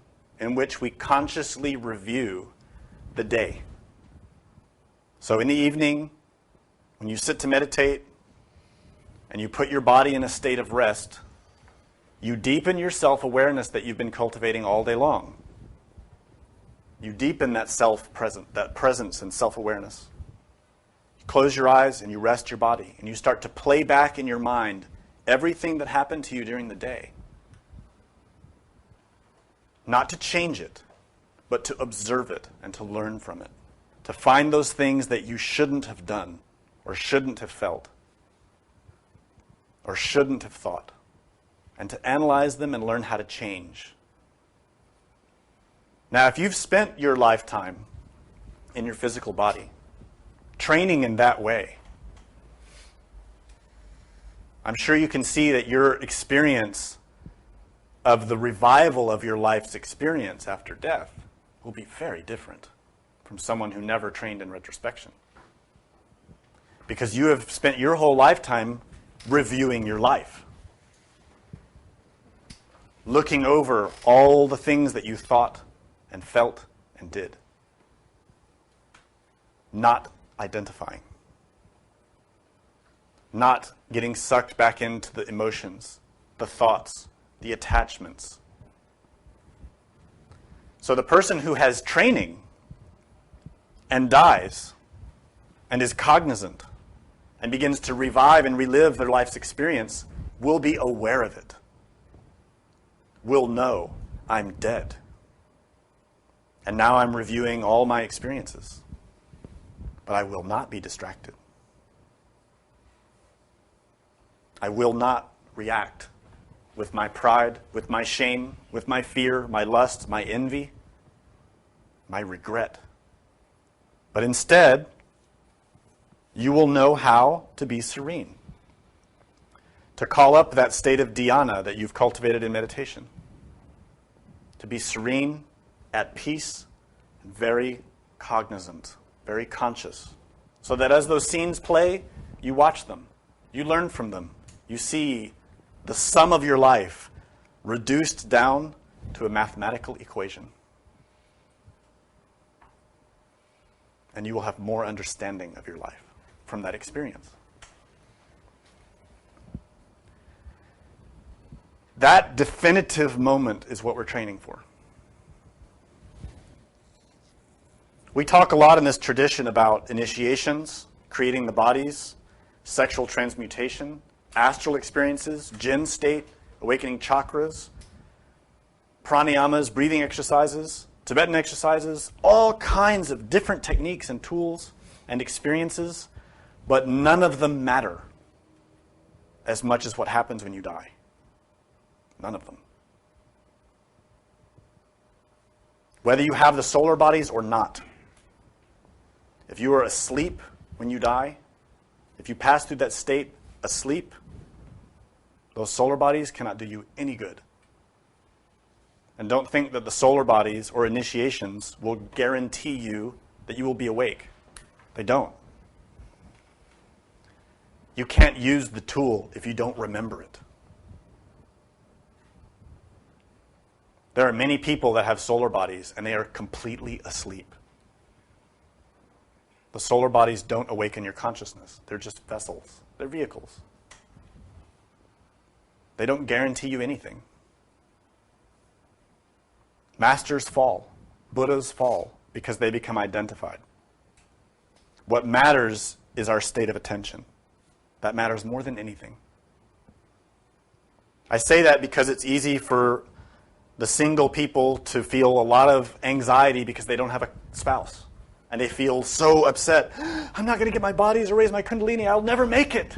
in which we consciously review the day. So in the evening, when you sit to meditate and you put your body in a state of rest, you deepen your self-awareness that you've been cultivating all day long. You deepen that presence and self-awareness. You close your eyes and you rest your body, and you start to play back in your mind everything that happened to you during the day. Not to change it, but to observe it and to learn from it. To find those things that you shouldn't have done, or shouldn't have felt, or shouldn't have thought, and to analyze them and learn how to change. Now, if you've spent your lifetime in your physical body, training in that way, I'm sure you can see that your experience of the revival of your life's experience after death will be very different from someone who never trained in retrospection. Because you have spent your whole lifetime reviewing your life, looking over all the things that you thought and felt and did, not identifying, not getting sucked back into the emotions, the thoughts, the attachments. So the person who has training and dies and is cognizant and begins to revive and relive their life's experience will be aware of it, will know, I'm dead. And now I'm reviewing all my experiences. But I will not be distracted. I will not react with my pride, with my shame, with my fear, my lust, my envy, my regret. But instead, you will know how to be serene, to call up that state of dhyana that you've cultivated in meditation, to be serene, at peace, and very cognizant, very conscious, so that as those scenes play, you watch them, you learn from them, you see the sum of your life reduced down to a mathematical equation. and you will have more understanding of your life from that experience. That definitive moment is what we're training for. We talk a lot in this tradition about initiations, creating the bodies, sexual transmutation, astral experiences, jinn state, awakening chakras, pranayamas, breathing exercises, Tibetan exercises, all kinds of different techniques and tools and experiences, but none of them matter as much as what happens when you die. None of them. Whether you have the solar bodies or not, if you are asleep when you die, if you pass through that state asleep, those solar bodies cannot do you any good. And don't think that the solar bodies or initiations will guarantee you that you will be awake. They don't. You can't use the tool if you don't remember it. There are many people that have solar bodies and they are completely asleep. The solar bodies don't awaken your consciousness. They're just vessels. They're vehicles. They don't guarantee you anything. Masters fall. Buddhas fall because they become identified. What matters is our state of attention. That matters more than anything. I say that because it's easy for the single people to feel a lot of anxiety because they don't have a spouse. And they feel so upset. I'm not going to get my bodies or raise my kundalini. I'll never make it.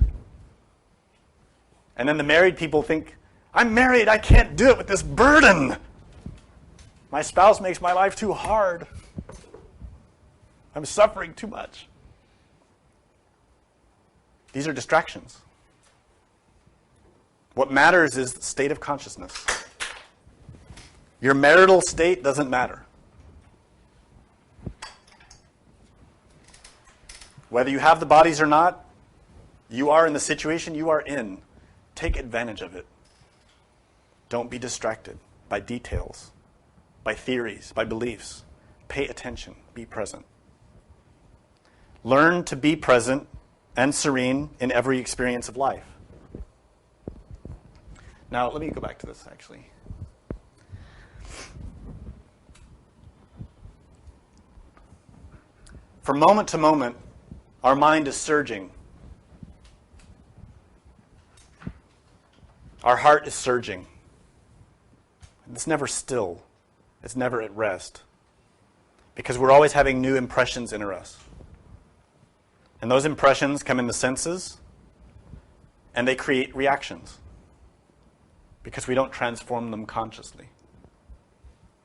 And then the married people think, I'm married. I can't do it with this burden. My spouse makes my life too hard. I'm suffering too much. These are distractions. What matters is the state of consciousness. Your marital state doesn't matter. Whether you have the bodies or not, you are in the situation you are in. Take advantage of it. Don't be distracted by details, by theories, by beliefs. Pay attention. Be present. Learn to be present and serene in every experience of life. Now, let me go back to this, actually. From moment to moment, our mind is surging. Our heart is surging. It's never still. It's never at rest. Because we're always having new impressions enter us. And those impressions come in the senses, and they create reactions. Because we don't transform them consciously.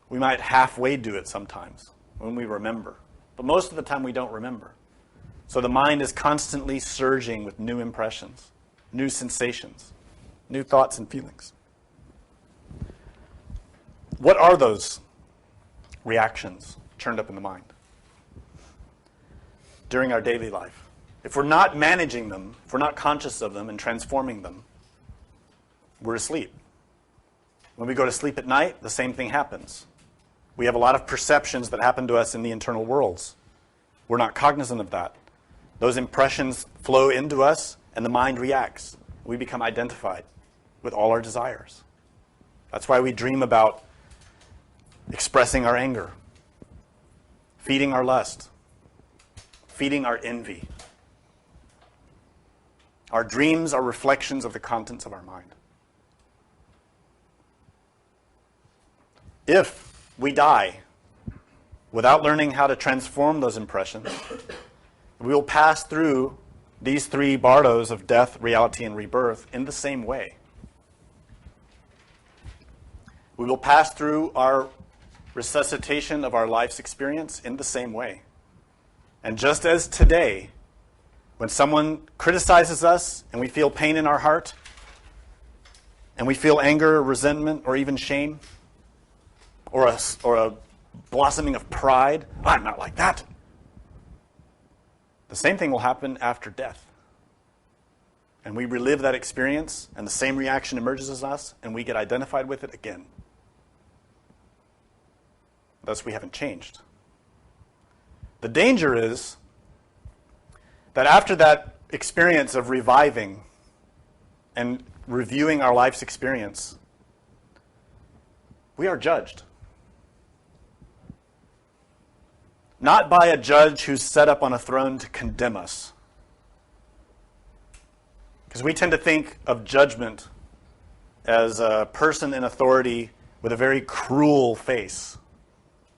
We might halfway do it sometimes when we remember. But most of the time we don't remember. So the mind is constantly surging with new impressions, new sensations, new thoughts and feelings. What are those reactions churned up in the mind during our daily life? If we're not managing them, if we're not conscious of them and transforming them, we're asleep. When we go to sleep at night, the same thing happens. We have a lot of perceptions that happen to us in the internal worlds. We're not cognizant of that. Those impressions flow into us, and the mind reacts. We become identified with all our desires. That's why we dream about expressing our anger, feeding our lust, feeding our envy. Our dreams are reflections of the contents of our mind. If we die without learning how to transform those impressions, we will pass through these three bardos of death, reality, and rebirth in the same way. We will pass through our resuscitation of our life's experience in the same way. And just as today, when someone criticizes us and we feel pain in our heart, and we feel anger, resentment, or even shame, or a blossoming of pride, I'm not like that. The same thing will happen after death. And we relive that experience, and the same reaction emerges as us, and we get identified with it again. Thus, we haven't changed. The danger is that after that experience of reviving and reviewing our life's experience, we are judged. Not by a judge who's set up on a throne to condemn us. Because we tend to think of judgment as a person in authority with a very cruel face,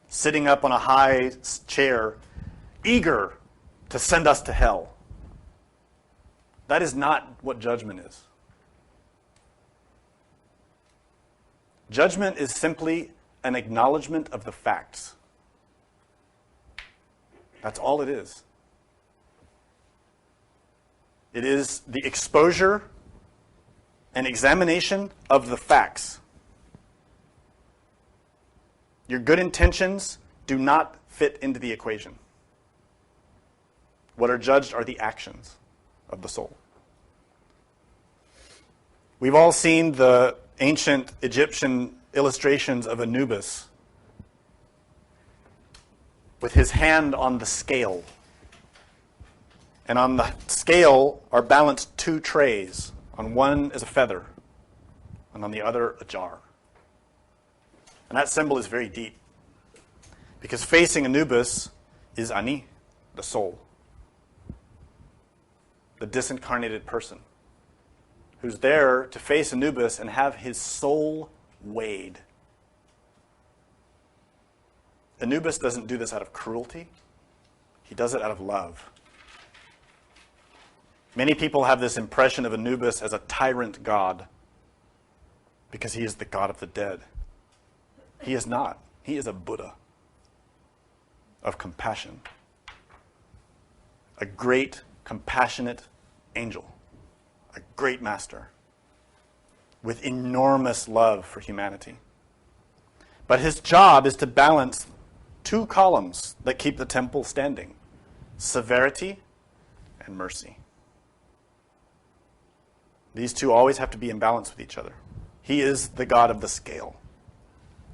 sitting up on a high chair, eager to send us to hell. That is not what judgment is. Judgment is simply an acknowledgement of the facts. That's all it is. It is the exposure and examination of the facts. Your good intentions do not fit into the equation. What are judged are the actions of the soul. We've all seen the ancient Egyptian illustrations of Anubis with his hand on the scale. And on the scale are balanced two trays. On one is a feather, and on the other a jar. And that symbol is very deep, because facing Anubis is Ani, the soul, the disincarnated person, who's there to face Anubis and have his soul weighed. Anubis doesn't do this out of cruelty. He does it out of love. Many people have this impression of Anubis as a tyrant god because he is the god of the dead. He is not. He is a Buddha of compassion. A great, compassionate angel. A great master with enormous love for humanity. But his job is to balance two columns that keep the temple standing: severity and mercy. These two always have to be in balance with each other. He is the God of the scale,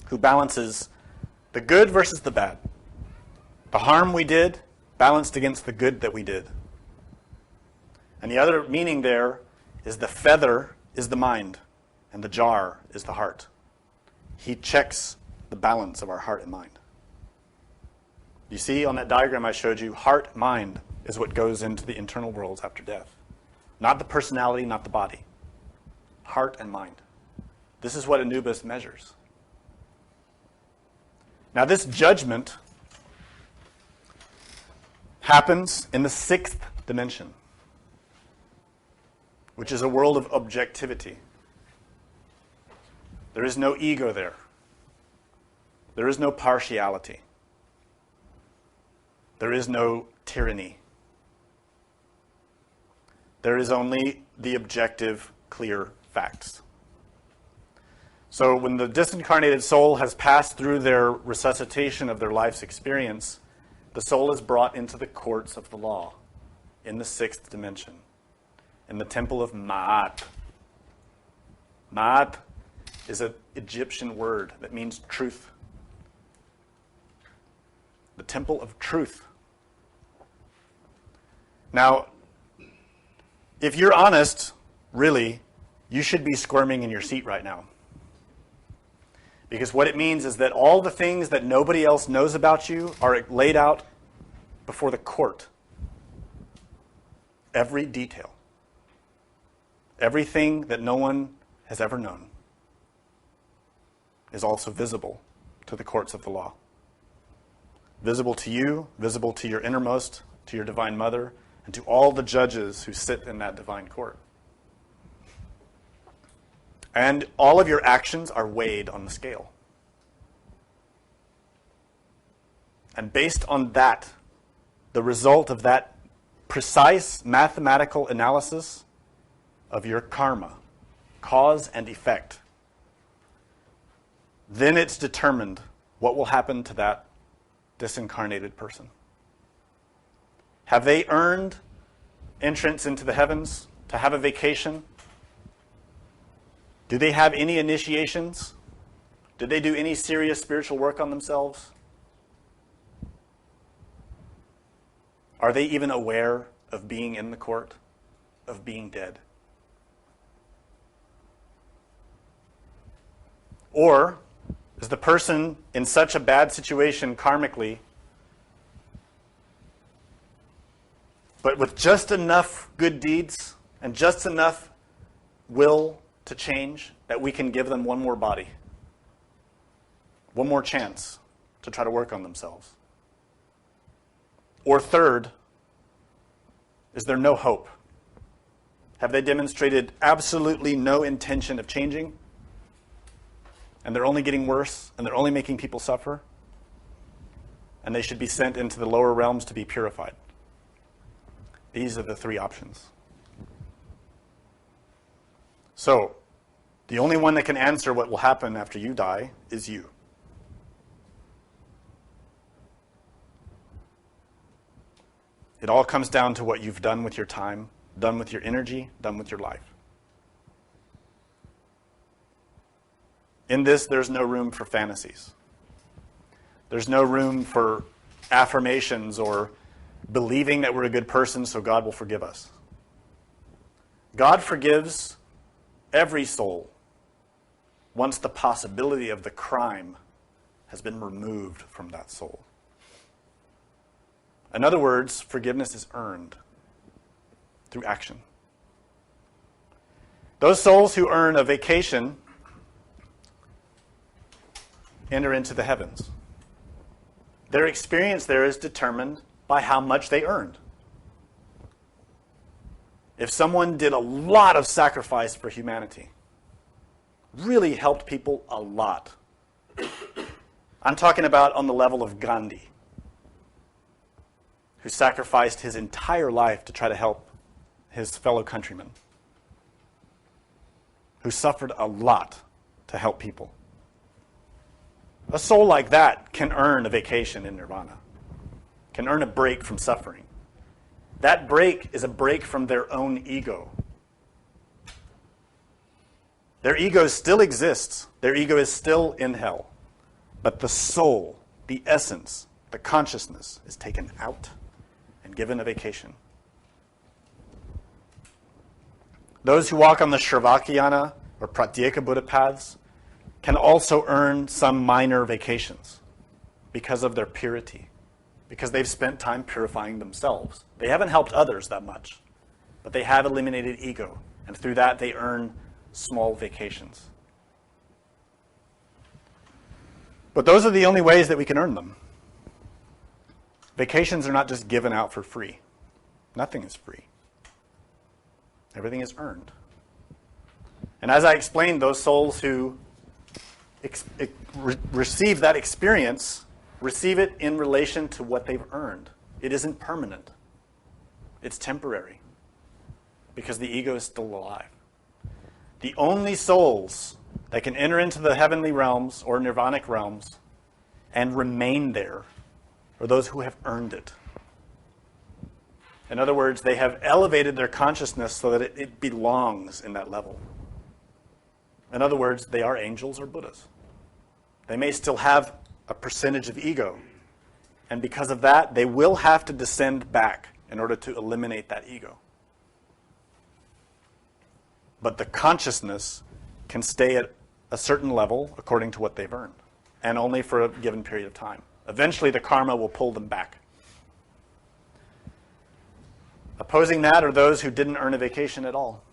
who balances the good versus the bad. The harm we did balanced against the good that we did. And the other meaning there is the feather is the mind, and the jar is the heart. He checks the balance of our heart and mind. You see on that diagram I showed you, heart, mind is what goes into the internal worlds after death. Not the personality, not the body. Heart and mind. This is what Anubis measures. Now this judgment happens in the sixth dimension, which is a world of objectivity. There is no ego there. There is no partiality. There is no tyranny. There is only the objective, clear facts. So when the disincarnated soul has passed through their resuscitation of their life's experience, the soul is brought into the courts of the law in the sixth dimension, in the temple of Ma'at. Ma'at is an Egyptian word that means truth. The temple of truth. Now, if you're honest, really, you should be squirming in your seat right now. Because what it means is that all the things that nobody else knows about you are laid out before the court. Every detail. Everything that no one has ever known is also visible to the courts of the law. Visible to you, visible to your innermost, to your divine mother, and to all the judges who sit in that divine court. And all of your actions are weighed on the scale. And based on that, the result of that precise mathematical analysis of your karma, cause and effect, then it's determined what will happen to that disincarnated person. Have they earned entrance into the heavens to have a vacation? Do they have any initiations? Did they do any serious spiritual work on themselves? Are they even aware of being in the court, of being dead? Or is the person in such a bad situation karmically, but with just enough good deeds and just enough will to change that we can give them one more body, one more chance to try to work on themselves? Or third, is there no hope? Have they demonstrated absolutely no intention of changing? And they're only getting worse, and they're only making people suffer? And they should be sent into the lower realms to be purified. These are the three options. So, the only one that can answer what will happen after you die is you. It all comes down to what you've done with your time, done with your energy, done with your life. In this, there's no room for fantasies. There's no room for affirmations or believing that we're a good person so God will forgive us. God forgives every soul once the possibility of the crime has been removed from that soul. In other words, forgiveness is earned through action. Those souls who earn a vacation enter into the heavens. Their experience there is determined by how much they earned. If someone did a lot of sacrifice for humanity, really helped people a lot, I'm talking about on the level of Gandhi, who sacrificed his entire life to try to help his fellow countrymen, who suffered a lot to help people. A soul like that can earn a vacation in nirvana, can earn a break from suffering. That break is a break from their own ego. Their ego still exists. Their ego is still in hell. But the soul, the essence, the consciousness is taken out and given a vacation. Those who walk on the Shravakayana or Pratyeka Buddha paths can also earn some minor vacations because of their purity, because they've spent time purifying themselves. They haven't helped others that much, but they have eliminated ego, and through that they earn small vacations. But those are the only ways that we can earn them. Vacations are not just given out for free. Nothing is free. Everything is earned. And as I explained, those souls who receive that experience receive it in relation to what they've earned. It isn't permanent. It's temporary because the ego is still alive. The only souls that can enter into the heavenly realms or nirvanic realms and remain there are those who have earned it. In other words, they have elevated their consciousness so that it belongs in that level. In other words, they are angels or Buddhas. They may still have a percentage of ego, and because of that, they will have to descend back in order to eliminate that ego. But the consciousness can stay at a certain level according to what they've earned, and only for a given period of time. Eventually, the karma will pull them back. Opposing that are those who didn't earn a vacation at all,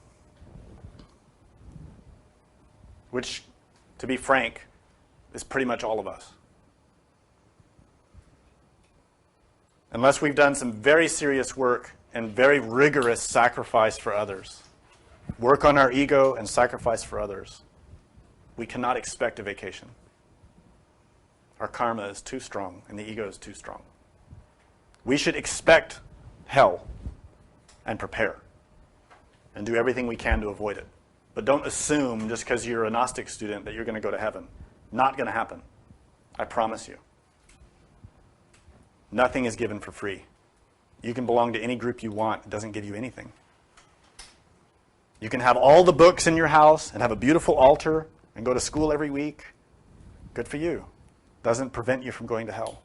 which, to be frank, is pretty much all of us. Unless we've done some very serious work and very rigorous sacrifice for others, work on our ego and sacrifice for others, we cannot expect a vacation. Our karma is too strong and the ego is too strong. We should expect hell and prepare and do everything we can to avoid it. But don't assume just because you're a Gnostic student that you're going to go to heaven. Not going to happen. I promise you. Nothing is given for free. You can belong to any group you want. It doesn't give you anything. You can have all the books in your house and have a beautiful altar and go to school every week. Good for you. Doesn't prevent you from going to hell.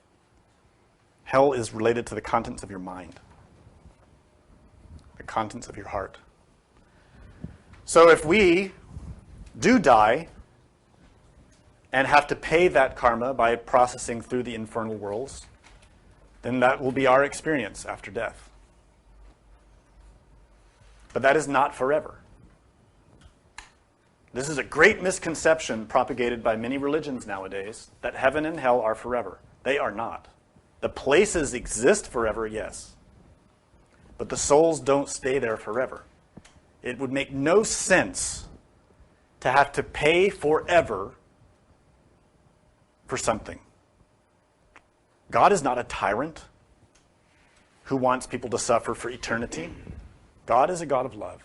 Hell is related to the contents of your mind. contents of your heart. So if we do die and have to pay that karma by processing through the infernal worlds, then that will be our experience after death. But that is not forever. This is a great misconception propagated by many religions nowadays, that heaven and hell are forever. They are not. The places exist forever, yes. But the souls don't stay there forever. It would make no sense to have to pay forever for something. God is not a tyrant who wants people to suffer for eternity. God is a God of love.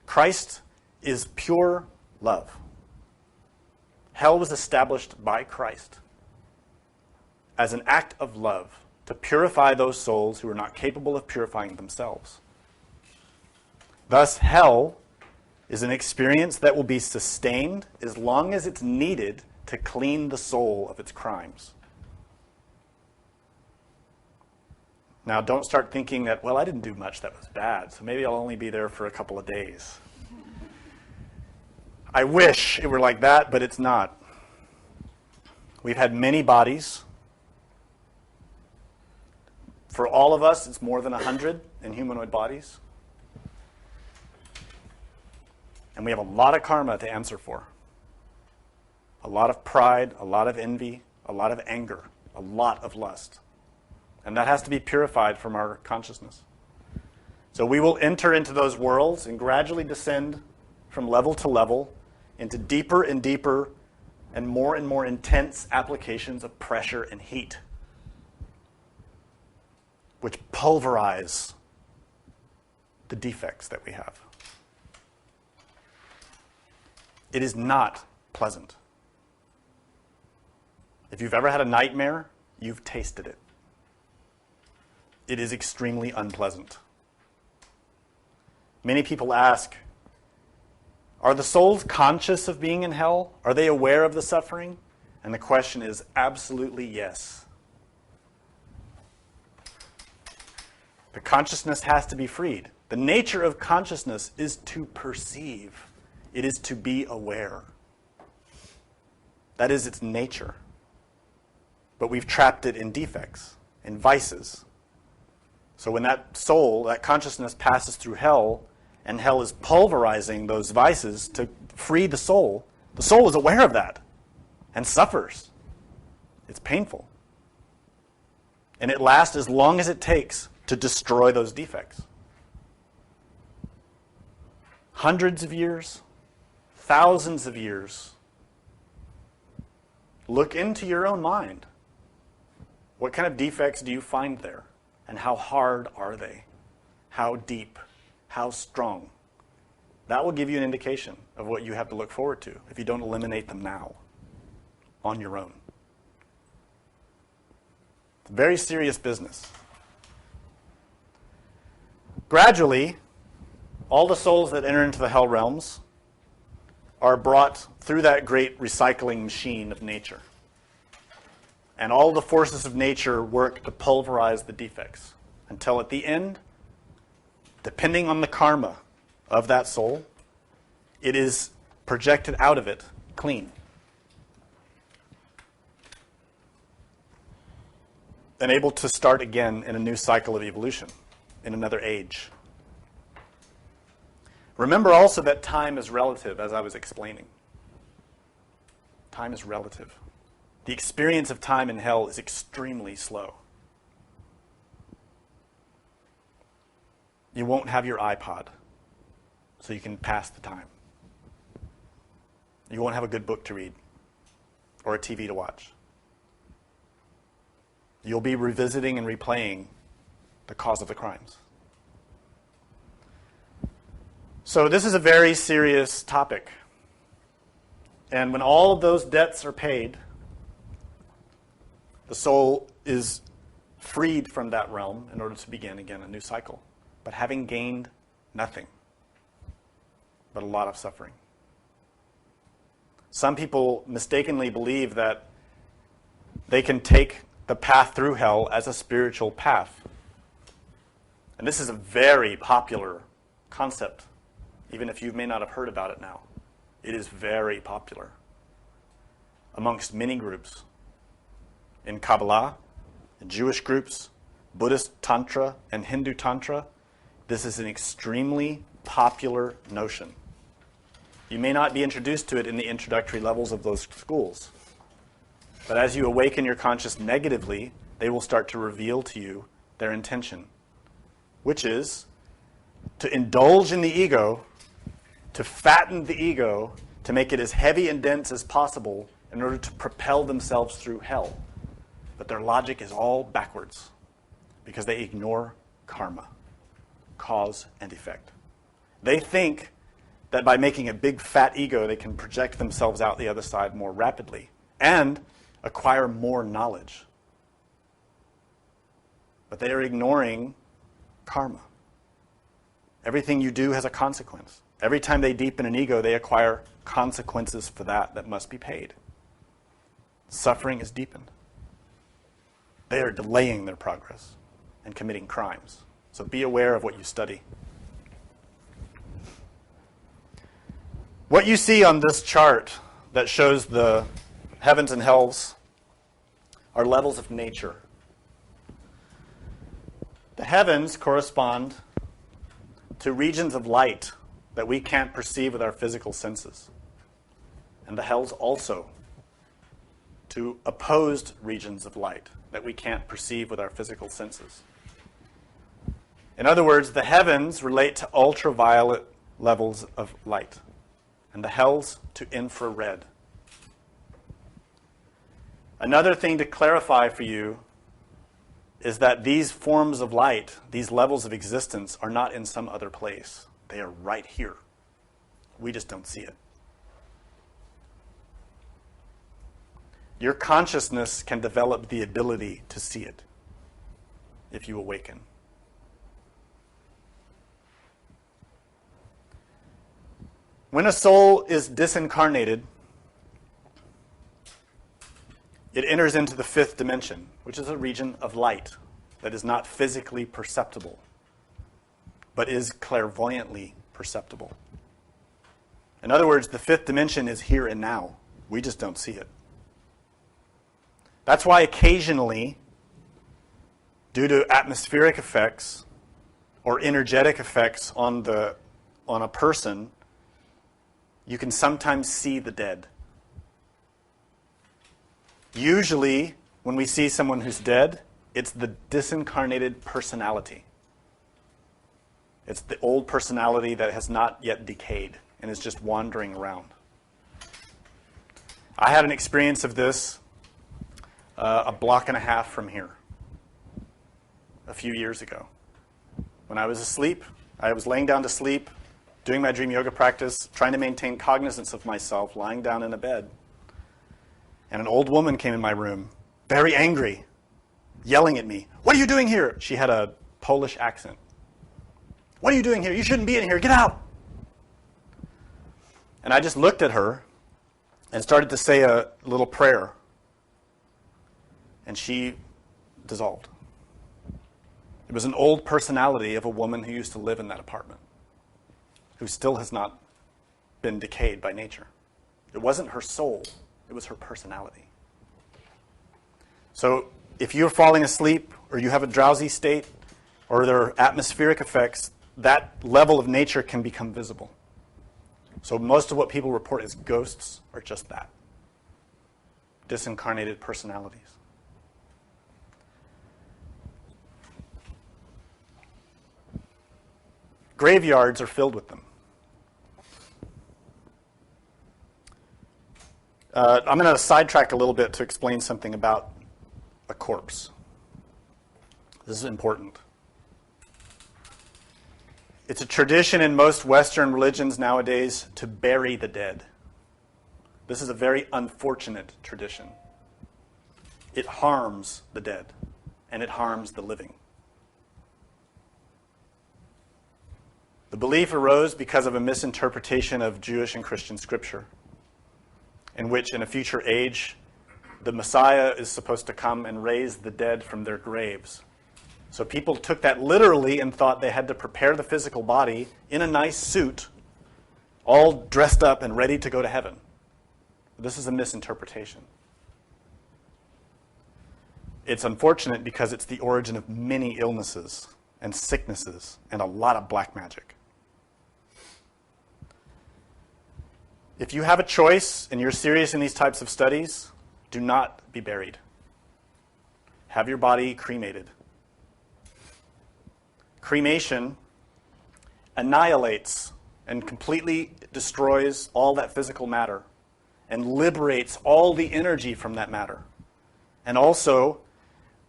Christ is pure love. Hell was established by Christ as an act of love to purify those souls who are not capable of purifying themselves. Thus, hell is an experience that will be sustained as long as it's needed to clean the soul of its crimes. Now, don't start thinking that, well, I didn't do much that was bad, so maybe I'll only be there for a couple of days. I wish it were like that, but it's not. We've had many bodies. For all of us, it's more than 100 in humanoid bodies. And we have a lot of karma to answer for. A lot of pride, a lot of envy, a lot of anger, a lot of lust. And that has to be purified from our consciousness. So we will enter into those worlds and gradually descend from level to level into deeper and deeper and more intense applications of pressure and heat, which pulverize the defects that we have. It is not pleasant. If you've ever had a nightmare, you've tasted it. It is extremely unpleasant. Many people ask, are the souls conscious of being in hell? Are they aware of the suffering? And the question is absolutely yes. The consciousness has to be freed. The nature of consciousness is to perceive. It is to be aware. That is its nature. But we've trapped it in defects, in vices. So when that soul, that consciousness passes through hell, and hell is pulverizing those vices to free the soul is aware of that and suffers. It's painful. And it lasts as long as it takes to destroy those defects. Hundreds of years, thousands of years. Look into your own mind. What kind of defects do you find there? And how hard are they? How deep? How strong? That will give you an indication of what you have to look forward to if you don't eliminate them now on your own. It's very serious business. Gradually, all the souls that enter into the hell realms are brought through that great recycling machine of nature. And all the forces of nature work to pulverize the defects until at the end, depending on the karma of that soul, it is projected out of it clean. And able to start again in a new cycle of evolution, in another age. Remember also that time is relative, as I was explaining. Time is relative. The experience of time in hell is extremely slow. You won't have your iPod, so you can pass the time. You won't have a good book to read or a TV to watch. You'll be revisiting and replaying the cause of the crimes. So this is a very serious topic. And when all of those debts are paid, the soul is freed from that realm in order to begin again a new cycle, but having gained nothing but a lot of suffering. Some people mistakenly believe that they can take the path through hell as a spiritual path. And this is a very popular concept, even if you may not have heard about it now. It is very popular amongst many groups. In Kabbalah, in Jewish groups, Buddhist Tantra, and Hindu Tantra, this is an extremely popular notion. You may not be introduced to it in the introductory levels of those schools. But as you awaken your conscious negatively, they will start to reveal to you their intention, which is to indulge in the ego, to fatten the ego, to make it as heavy and dense as possible in order to propel themselves through hell. But their logic is all backwards because they ignore karma, cause and effect. They think that by making a big fat ego, they can project themselves out the other side more rapidly and acquire more knowledge. But they are ignoring karma. Everything you do has a consequence. Every time they deepen an ego, they acquire consequences for that must be paid. Suffering is deepened. They are delaying their progress and committing crimes. So be aware of what you study. What you see on this chart that shows the heavens and hells are levels of nature. The heavens correspond to regions of light that we can't perceive with our physical senses. And the hells also to opposed regions of light that we can't perceive with our physical senses. In other words, the heavens relate to ultraviolet levels of light, and the hells to infrared. Another thing to clarify for you is that these forms of light, these levels of existence, are not in some other place. They are right here. We just don't see it. Your consciousness can develop the ability to see it if you awaken. When a soul is disincarnated, it enters into the fifth dimension, which is a region of light that is not physically perceptible, but is clairvoyantly perceptible. In other words, the fifth dimension is here and now. We just don't see it. That's why occasionally, due to atmospheric effects or energetic effects on a person, you can sometimes see the dead. Usually, when we see someone who's dead, it's the disincarnated personality. It's the old personality that has not yet decayed and is just wandering around. I had an experience of this a block and a half from here a few years ago. When I was asleep, I was laying down to sleep, doing my dream yoga practice, trying to maintain cognizance of myself, lying down in a bed. And an old woman came in my room, very angry, yelling at me. "What are you doing here?" She had a Polish accent. "What are you doing here? You shouldn't be in here. Get out." And I just looked at her and started to say a little prayer. And she dissolved. It was an old personality of a woman who used to live in that apartment, who still has not been decayed by nature. It wasn't her soul, it was her personality. So if you're falling asleep or you have a drowsy state or there are atmospheric effects, that level of nature can become visible. So most of what people report as ghosts are just that. Disincarnated personalities. Graveyards are filled with them. I'm going to sidetrack a little bit to explain something about a corpse. This is important. It's a tradition in most Western religions nowadays to bury the dead. This is a very unfortunate tradition. It harms the dead, and it harms the living. The belief arose because of a misinterpretation of Jewish and Christian scripture, in which in a future age, the Messiah is supposed to come and raise the dead from their graves So people took that literally and thought they had to prepare the physical body in a nice suit, all dressed up and ready to go to heaven. This is a misinterpretation. It's unfortunate because it's the origin of many illnesses and sicknesses and a lot of black magic. If you have a choice and you're serious in these types of studies, do not be buried. Have your body cremated. Cremation annihilates and completely destroys all that physical matter and liberates all the energy from that matter, and also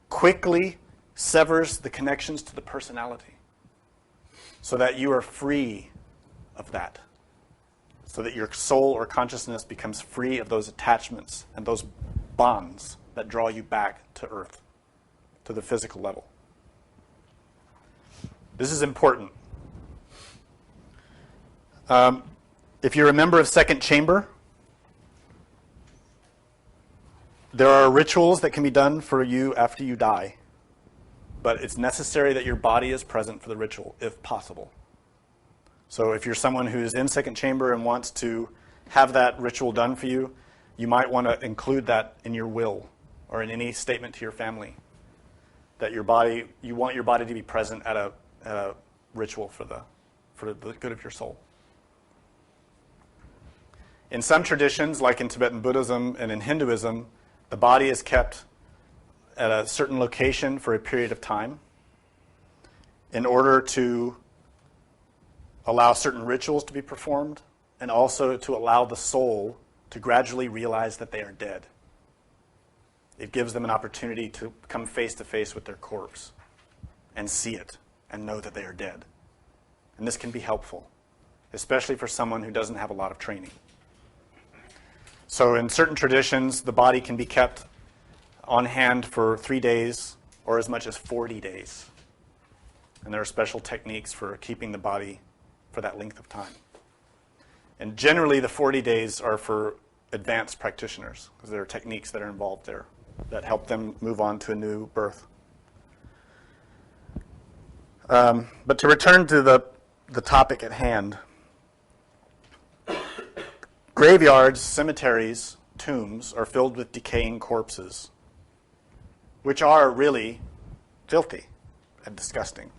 quickly severs the connections to the personality so that you are free of that, so that your soul or consciousness becomes free of those attachments and those bonds that draw you back to earth, to the physical level. This is important. If you're a member of Second Chamber, there are rituals that can be done for you after you die, but it's necessary that your body is present for the ritual, if possible. So if you're someone who's in Second Chamber and wants to have that ritual done for you, you might want to include that in your will or in any statement to your family, that you want your body to be present at a ritual for the good of your soul. In some traditions, like in Tibetan Buddhism and in Hinduism, the body is kept at a certain location for a period of time in order to allow certain rituals to be performed and also to allow the soul to gradually realize that they are dead. It gives them an opportunity to come face to face with their corpse and see it and know that they are dead. And this can be helpful, especially for someone who doesn't have a lot of training. So in certain traditions, the body can be kept on hand for 3 days or as much as 40 days. And there are special techniques for keeping the body for that length of time. And generally, the 40 days are for advanced practitioners, because there are techniques that are involved there that help them move on to a new birth. But to return to the topic at hand, graveyards, cemeteries, tombs are filled with decaying corpses, which are really filthy and disgusting.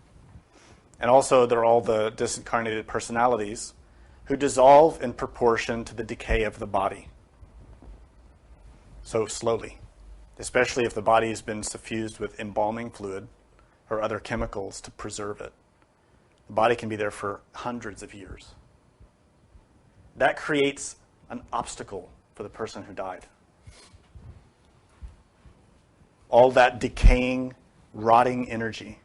And also, there are all the disincarnated personalities who dissolve in proportion to the decay of the body. So slowly, especially if the body has been suffused with embalming fluid or other chemicals to preserve it. The body can be there for hundreds of years. That creates an obstacle for the person who died. All that decaying, rotting energy,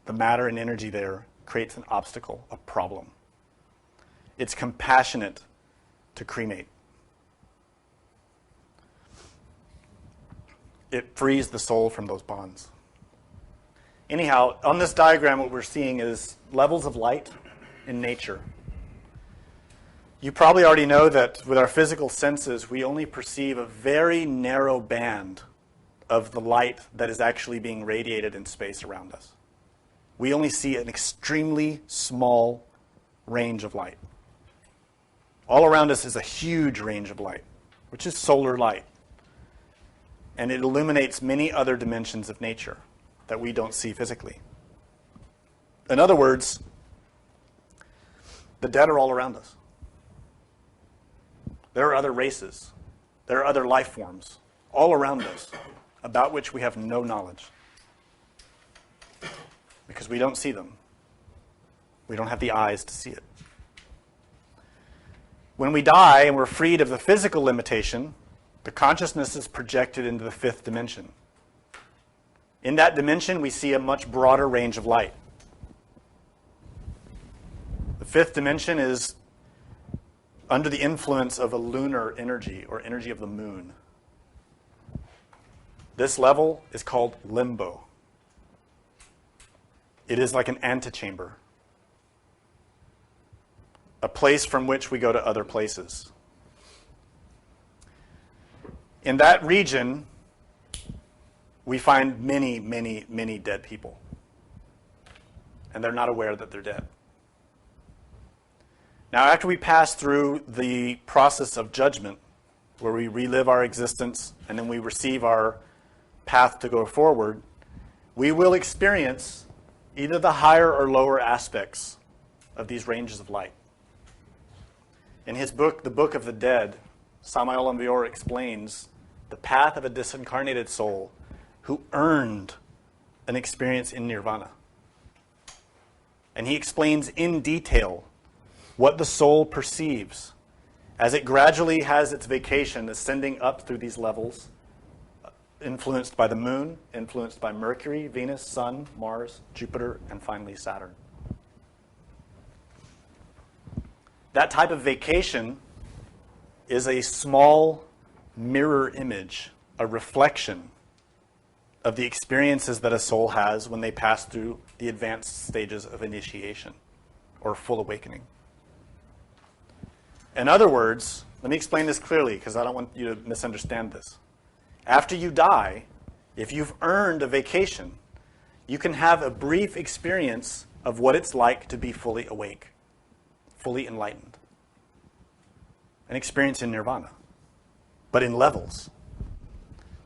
the matter and energy there, creates an obstacle, a problem. It's compassionate to cremate. It frees the soul from those bonds. Anyhow, on this diagram, what we're seeing is levels of light in nature. You probably already know that with our physical senses, we only perceive a very narrow band of the light that is actually being radiated in space around us. We only see an extremely small range of light. All around us is a huge range of light, which is solar light. And it illuminates many other dimensions of nature that we don't see physically. In other words, the dead are all around us. There are other races. There are other life forms all around us about which we have no knowledge because we don't see them. We don't have the eyes to see it. When we die and we're freed of the physical limitation, the consciousness is projected into the fifth dimension. In that dimension, we see a much broader range of light. The fifth dimension is under the influence of a lunar energy or energy of the moon. This level is called limbo. It is like an antechamber, a place from which we go to other places. In that region, we find many, many, many dead people. and they're not aware that they're dead. Now, after we pass through the process of judgment, where we relive our existence and then we receive our path to go forward, we will experience either the higher or lower aspects of these ranges of light. In his book, The Book of the Dead, Samael Aun explains the path of a disincarnated soul who earned an experience in nirvana. And he explains in detail what the soul perceives as it gradually has its vacation ascending up through these levels, influenced by the moon, influenced by Mercury, Venus, Sun, Mars, Jupiter, and finally Saturn. That type of vacation is a small mirror image, a reflection of the experiences that a soul has when they pass through the advanced stages of initiation or full awakening. In other words, let me explain this clearly because I don't want you to misunderstand this. After you die, if you've earned a vacation, you can have a brief experience of what it's like to be fully awake, fully enlightened. An experience in nirvana, but in levels.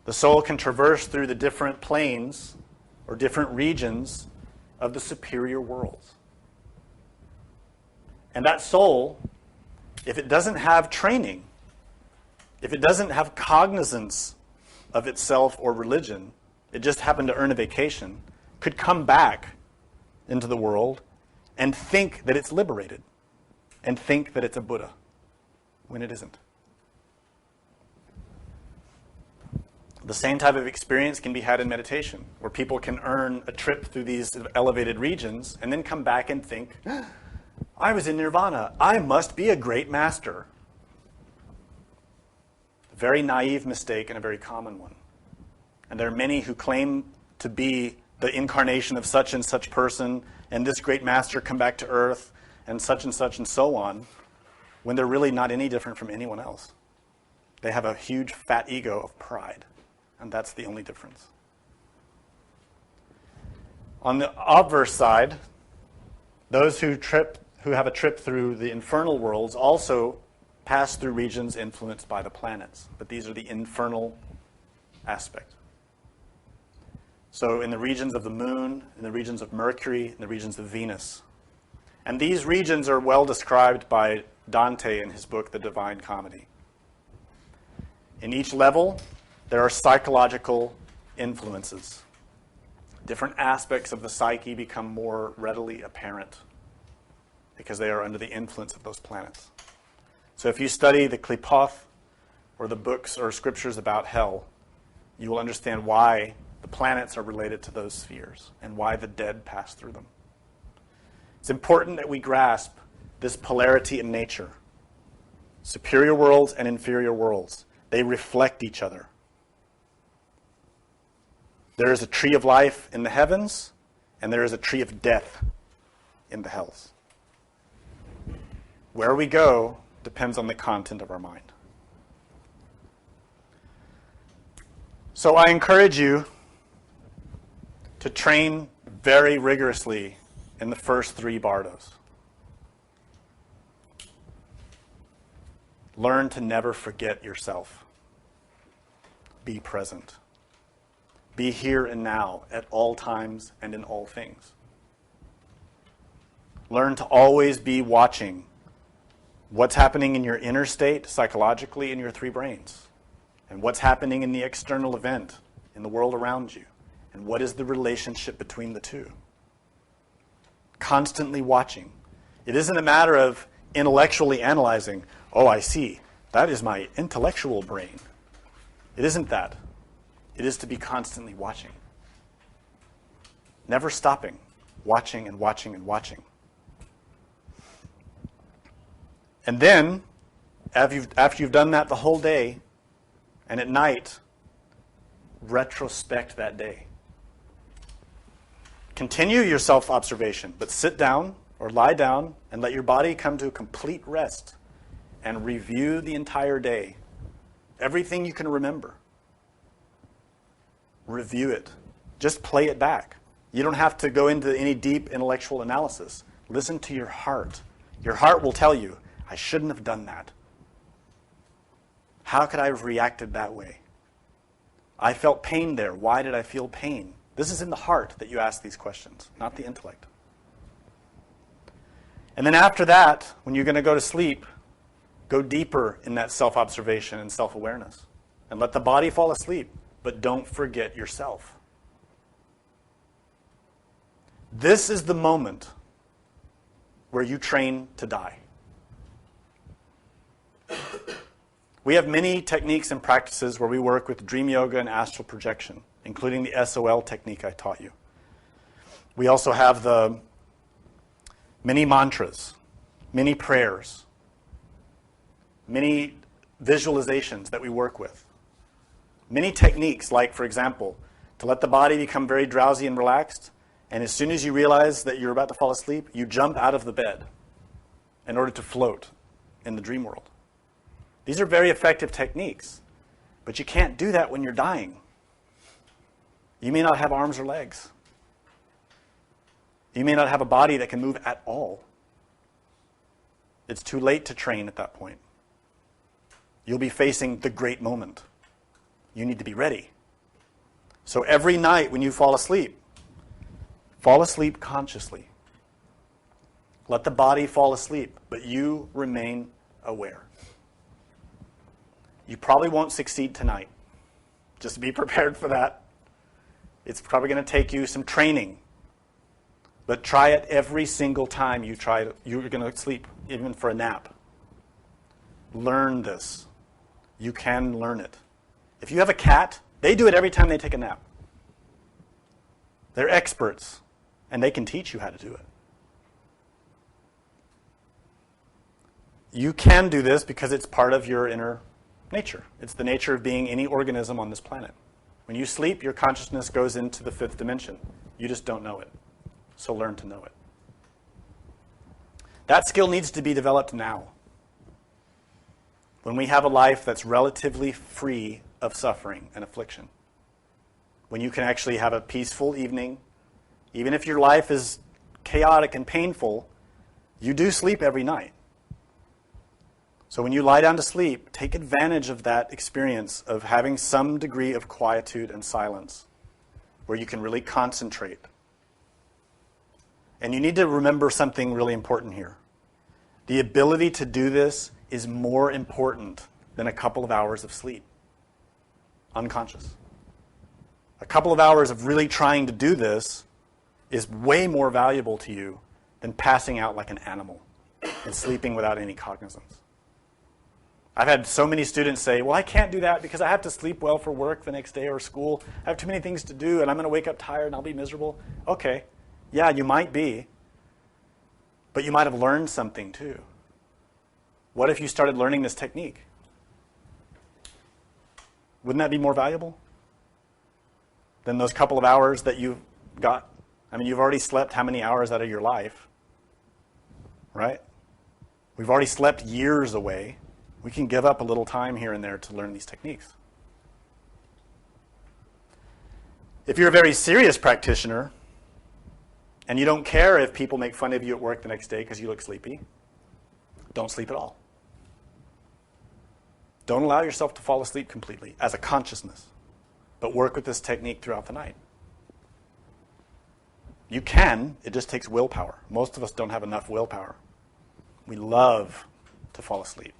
The soul can traverse through the different planes or different regions of the superior worlds. And that soul, if it doesn't have training, if it doesn't have cognizance of itself or religion, it just happened to earn a vacation, could come back into the world and think that it's liberated and think that it's a Buddha when it isn't. The same type of experience can be had in meditation, where people can earn a trip through these elevated regions and then come back and think, I was in nirvana. I must be a great master. A very naive mistake and a very common one. And there are many who claim to be the incarnation of such and such person, and this great master come back to earth, and so on, when they're really not any different from anyone else. They have a huge fat ego of pride, and that's the only difference. On the obverse side, those who have a trip through the infernal worlds also pass through regions influenced by the planets, but these are the infernal aspect. So in the regions of the moon, in the regions of Mercury, in the regions of Venus. And these regions are well described by Dante in his book, The Divine Comedy. In each level, there are psychological influences. Different aspects of the psyche become more readily apparent because they are under the influence of those planets. So if you study the Klipoth or the books or scriptures about hell, you will understand why the planets are related to those spheres and why the dead pass through them. It's important that we grasp this polarity in nature. Superior worlds and inferior worlds, they reflect each other. There is a tree of life in the heavens, and there is a tree of death in the hells. Where we go depends on the content of our mind. So I encourage you to train very rigorously in the first 3 bardos. Learn to never forget yourself. Be present. Be here and now at all times and in all things. Learn to always be watching what's happening in your inner state psychologically in your 3 brains, and what's happening in the external event in the world around you, and what is the relationship between the two. Constantly watching. It isn't a matter of intellectually analyzing, oh, I see, that is my intellectual brain. It isn't that. It is to be constantly watching. Never stopping, watching and watching and watching. And then, after you've done that the whole day, and at night, retrospect that day. Continue your self-observation, but sit down or lie down and let your body come to a complete rest and review the entire day. Everything you can remember. Review it. Just play it back. You don't have to go into any deep intellectual analysis. Listen to your heart. Your heart will tell you, I shouldn't have done that. How could I have reacted that way? I felt pain there. Why did I feel pain? This is in the heart that you ask these questions, not the intellect. And then after that, when you're going to go to sleep, go deeper in that self-observation and self-awareness. And let the body fall asleep, but don't forget yourself. This is the moment where you train to die. We have many techniques and practices where we work with dream yoga and astral projection, including the SOL technique I taught you. We also have the many mantras, many prayers, many visualizations that we work with. Many techniques, like, for example, to let the body become very drowsy and relaxed, and as soon as you realize that you're about to fall asleep, you jump out of the bed in order to float in the dream world. These are very effective techniques, but you can't do that when you're dying. You may not have arms or legs. You may not have a body that can move at all. It's too late to train at that point. You'll be facing the great moment. You need to be ready. So every night when you fall asleep consciously. Let the body fall asleep, but you remain aware. You probably won't succeed tonight. Just be prepared for that. It's probably going to take you some training. But try it every single time you're going to sleep, even for a nap. Learn this. You can learn it. If you have a cat, they do it every time they take a nap. They're experts, and they can teach you how to do it. You can do this because it's part of your inner nature. It's the nature of being any organism on this planet. When you sleep, your consciousness goes into the fifth dimension. You just don't know it. So learn to know it. That skill needs to be developed now. When we have a life that's relatively free of suffering and affliction. When you can actually have a peaceful evening. Even if your life is chaotic and painful, you do sleep every night. So when you lie down to sleep, take advantage of that experience of having some degree of quietude and silence where you can really concentrate. And you need to remember something really important here. The ability to do this is more important than a couple of hours of sleep. Unconscious. A couple of hours of really trying to do this is way more valuable to you than passing out like an animal and sleeping without any cognizance. I've had so many students say, well, I can't do that because I have to sleep well for work the next day or school. I have too many things to do and I'm going to wake up tired and I'll be miserable. Okay, yeah, you might be, but you might have learned something too. What if you started learning this technique? Wouldn't that be more valuable than those couple of hours that you've got? I mean, you've already slept how many hours out of your life, right? We've already slept years away. We can give up a little time here and there to learn these techniques. If you're a very serious practitioner and you don't care if people make fun of you at work the next day because you look sleepy, don't sleep at all. Don't allow yourself to fall asleep completely as a consciousness, but work with this technique throughout the night. You can, it just takes willpower. Most of us don't have enough willpower. We love to fall asleep.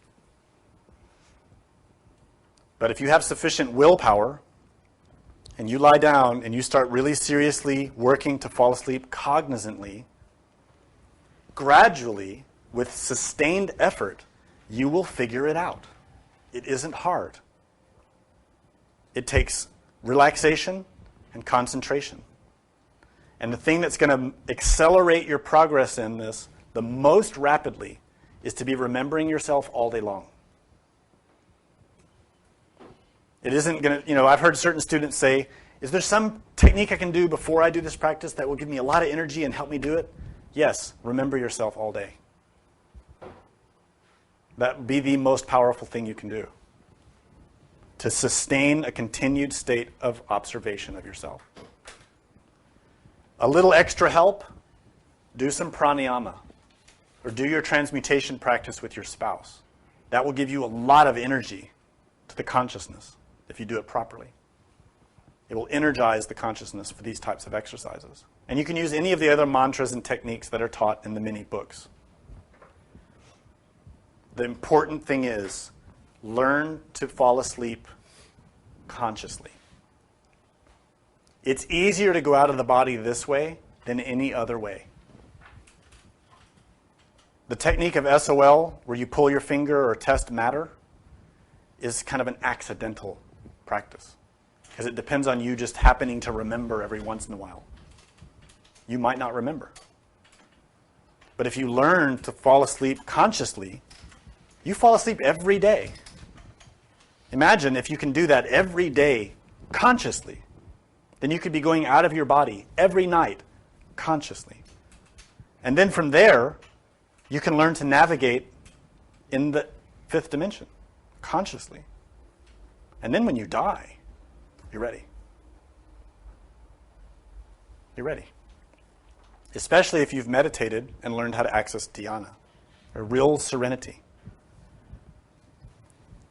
But if you have sufficient willpower and you lie down and you start really seriously working to fall asleep cognizantly, gradually, with sustained effort, you will figure it out. It isn't hard. It takes relaxation and concentration. And the thing that's going to accelerate your progress in this the most rapidly is to be remembering yourself all day long. It isn't going to, I've heard certain students say, is there some technique I can do before I do this practice that will give me a lot of energy and help me do it? Yes, remember yourself all day. That would be the most powerful thing you can do to sustain a continued state of observation of yourself. A little extra help, do some pranayama, or do your transmutation practice with your spouse. That will give you a lot of energy to the consciousness if you do it properly. It will energize the consciousness for these types of exercises. And you can use any of the other mantras and techniques that are taught in the many books. The important thing is, learn to fall asleep consciously. It's easier to go out of the body this way than any other way. The technique of SOL, where you pull your finger or test matter, is kind of an accidental practice, because it depends on you just happening to remember every once in a while. You might not remember. But if you learn to fall asleep consciously, you fall asleep every day. Imagine if you can do that every day consciously. Then you could be going out of your body every night consciously. And then from there, you can learn to navigate in the fifth dimension consciously. And then when you die, you're ready. You're ready. Especially if you've meditated and learned how to access dhyana, or real serenity.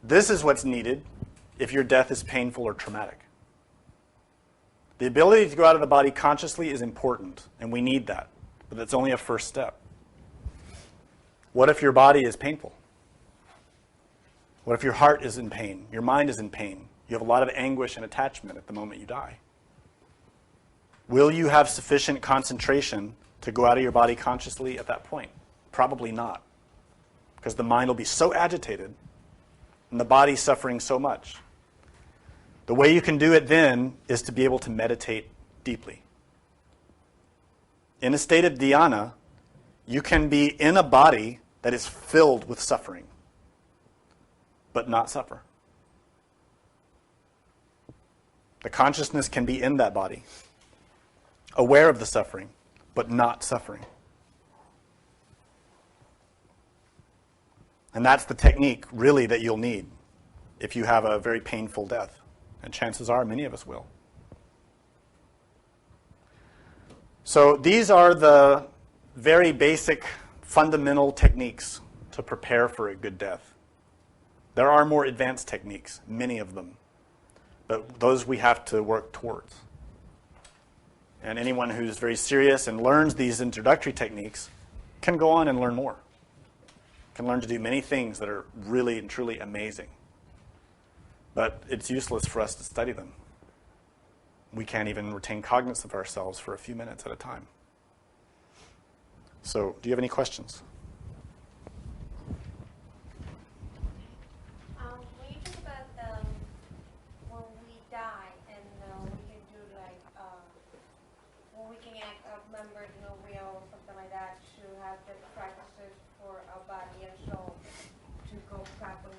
This is what's needed if your death is painful or traumatic. The ability to go out of the body consciously is important, and we need that, but it's only a first step. What if your body is painful? What if your heart is in pain? Your mind is in pain? You have a lot of anguish and attachment at the moment you die. Will you have sufficient concentration to go out of your body consciously at that point? Probably not, because the mind will be so agitated and the body suffering so much. The way you can do it then is to be able to meditate deeply. In a state of dhyana, you can be in a body that is filled with suffering, but not suffer. The consciousness can be in that body, aware of the suffering, but not suffering. And that's the technique, really, that you'll need if you have a very painful death. And chances are many of us will. So these are the very basic, fundamental techniques to prepare for a good death. There are more advanced techniques, many of them, but those we have to work towards. And anyone who's very serious and learns these introductory techniques can go on and learn more. Can learn to do many things that are really and truly amazing. But it's useless for us to study them. We can't even retain cognizance of ourselves for a few minutes at a time. So, do you have any questions? When you talk about when we die and we can do like, when we can act of members, will, something like that, to have the practices for our body and soul to go properly.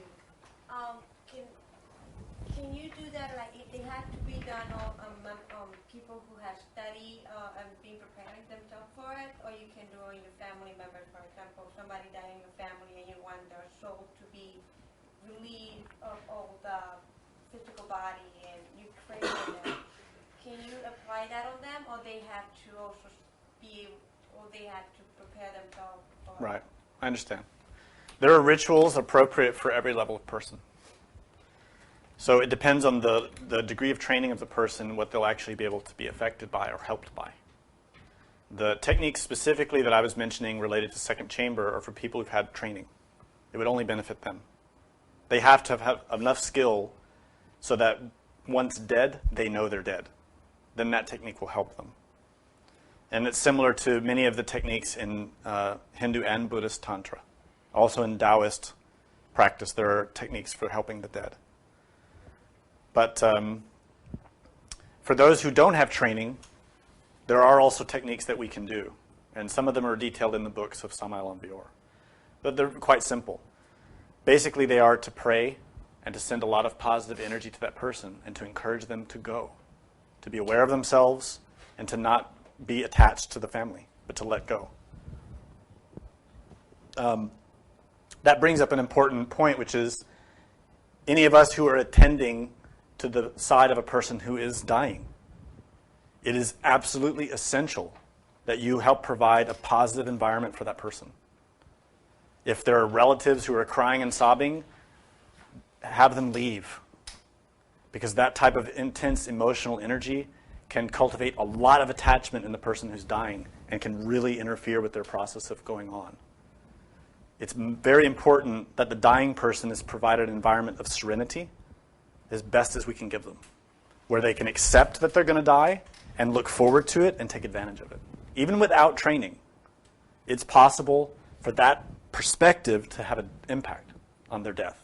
Can you do that, like, if they have to be done on people who have studied and been preparing themselves for it, or you can do it on your family members, for example, somebody died in your family and you want their soul to be relieved of all the physical body and you pray for them. Can you apply that on them, or they have to also they have to prepare themselves for it? Right, I understand. There are rituals appropriate for every level of person. So it depends on the degree of training of the person, what they'll actually be able to be affected by or helped by. The techniques specifically that I was mentioning related to second chamber are for people who've had training. It would only benefit them. They have to have enough skill so that once dead, they know they're dead. Then that technique will help them. And it's similar to many of the techniques in Hindu and Buddhist Tantra. Also in Taoist practice, there are techniques for helping the dead. But for those who don't have training, there are also techniques that we can do. And some of them are detailed in the books of Samael and Vior. But they're quite simple. Basically, they are to pray and to send a lot of positive energy to that person and to encourage them to go, to be aware of themselves and to not be attached to the family, but to let go. That brings up an important point, which is any of us who are attending to the side of a person who is dying. it is absolutely essential that you help provide a positive environment for that person. If there are relatives who are crying and sobbing, have them leave. Because that type of intense emotional energy can cultivate a lot of attachment in the person who's dying and can really interfere with their process of going on. It's very important that the dying person is provided an environment of serenity as best as we can give them, where they can accept that they're going to die and look forward to it and take advantage of it. Even without training, it's possible for that perspective to have an impact on their death.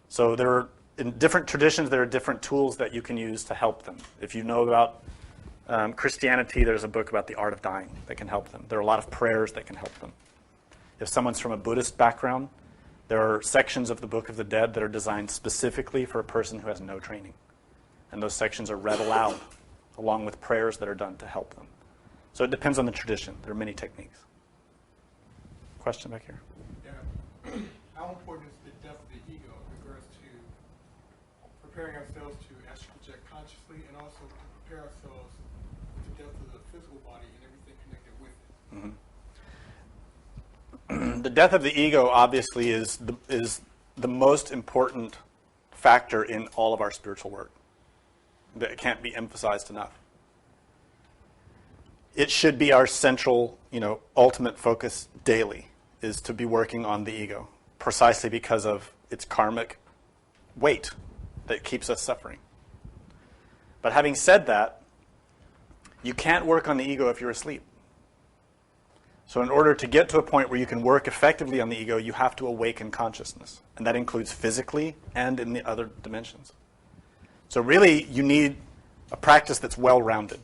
So in different traditions, there are different tools that you can use to help them. If you know about Christianity, there's a book about the art of dying that can help them. There are a lot of prayers that can help them. If someone's from a Buddhist background, there are sections of the Book of the Dead that are designed specifically for a person who has no training. And those sections are read aloud, along with prayers that are done to help them. So it depends on the tradition. There are many techniques. Question back here. Yeah. How important is the death of the ego in regards to preparing ourselves to astral project consciously, and also to prepare ourselves with the death of the physical body and everything connected with it? Mm-hmm. The death of the ego obviously is the most important factor in all of our spiritual work. That can't be emphasized enough. It should be our central, ultimate focus daily, is to be working on the ego, precisely because of its karmic weight that keeps us suffering. But having said that, you can't work on the ego if you're asleep. So in order to get to a point where you can work effectively on the ego, you have to awaken consciousness. And that includes physically and in the other dimensions. So really, you need a practice that's well-rounded,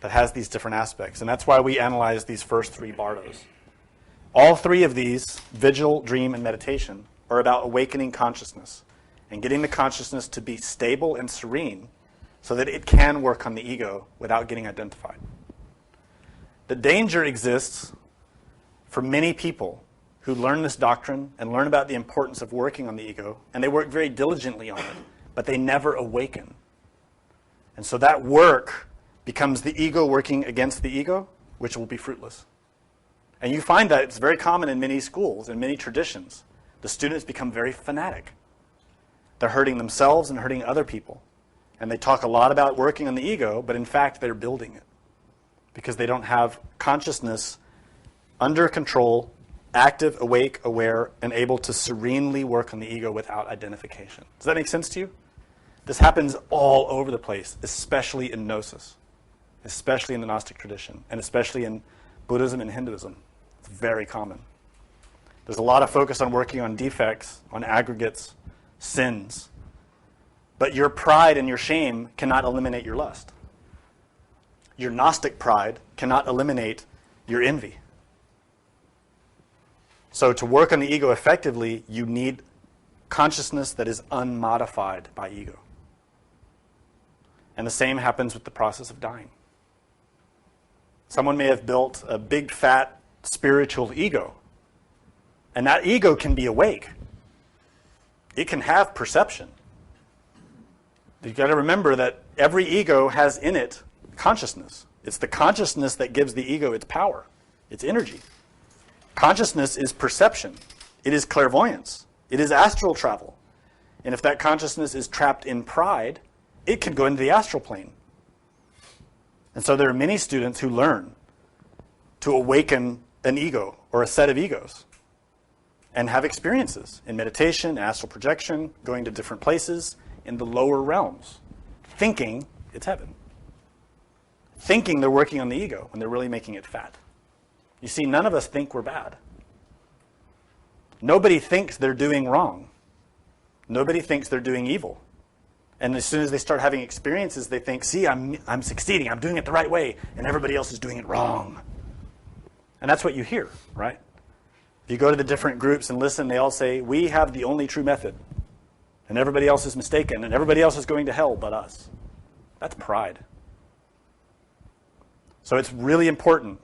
that has these different aspects. And that's why we analyze these first three bardos. All three of these, vigil, dream, and meditation, are about awakening consciousness and getting the consciousness to be stable and serene so that it can work on the ego without getting identified. The danger exists for many people who learn this doctrine and learn about the importance of working on the ego, and they work very diligently on it, but they never awaken. And so that work becomes the ego working against the ego, which will be fruitless. And you find that it's very common in many schools, in many traditions. The students become very fanatic. They're hurting themselves and hurting other people. And they talk a lot about working on the ego, but in fact, they're building it because they don't have consciousness under control, active, awake, aware, and able to serenely work on the ego without identification. Does that make sense to you? This happens all over the place, especially in Gnosis, especially in the Gnostic tradition, and especially in Buddhism and Hinduism. It's very common. There's a lot of focus on working on defects, on aggregates, sins. But your pride and your shame cannot eliminate your lust. Your Gnostic pride cannot eliminate your envy. So to work on the ego effectively, you need consciousness that is unmodified by ego. And the same happens with the process of dying. Someone may have built a big, fat, spiritual ego. And that ego can be awake. It can have perception. You've got to remember that every ego has in it consciousness. It's the consciousness that gives the ego its power, its energy. Consciousness is perception. It is clairvoyance. It is astral travel. And if that consciousness is trapped in pride, it can go into the astral plane. And so there are many students who learn to awaken an ego or a set of egos and have experiences in meditation, astral projection, going to different places in the lower realms, thinking it's heaven. Thinking they're working on the ego when they're really making it fat. You see, none of us think we're bad. Nobody thinks they're doing wrong. Nobody thinks they're doing evil. And as soon as they start having experiences, they think, see, I'm succeeding, I'm doing it the right way, and everybody else is doing it wrong. And that's what you hear, right? If you go to the different groups and listen, they all say, we have the only true method, and everybody else is mistaken, and everybody else is going to hell but us. That's pride. So it's really important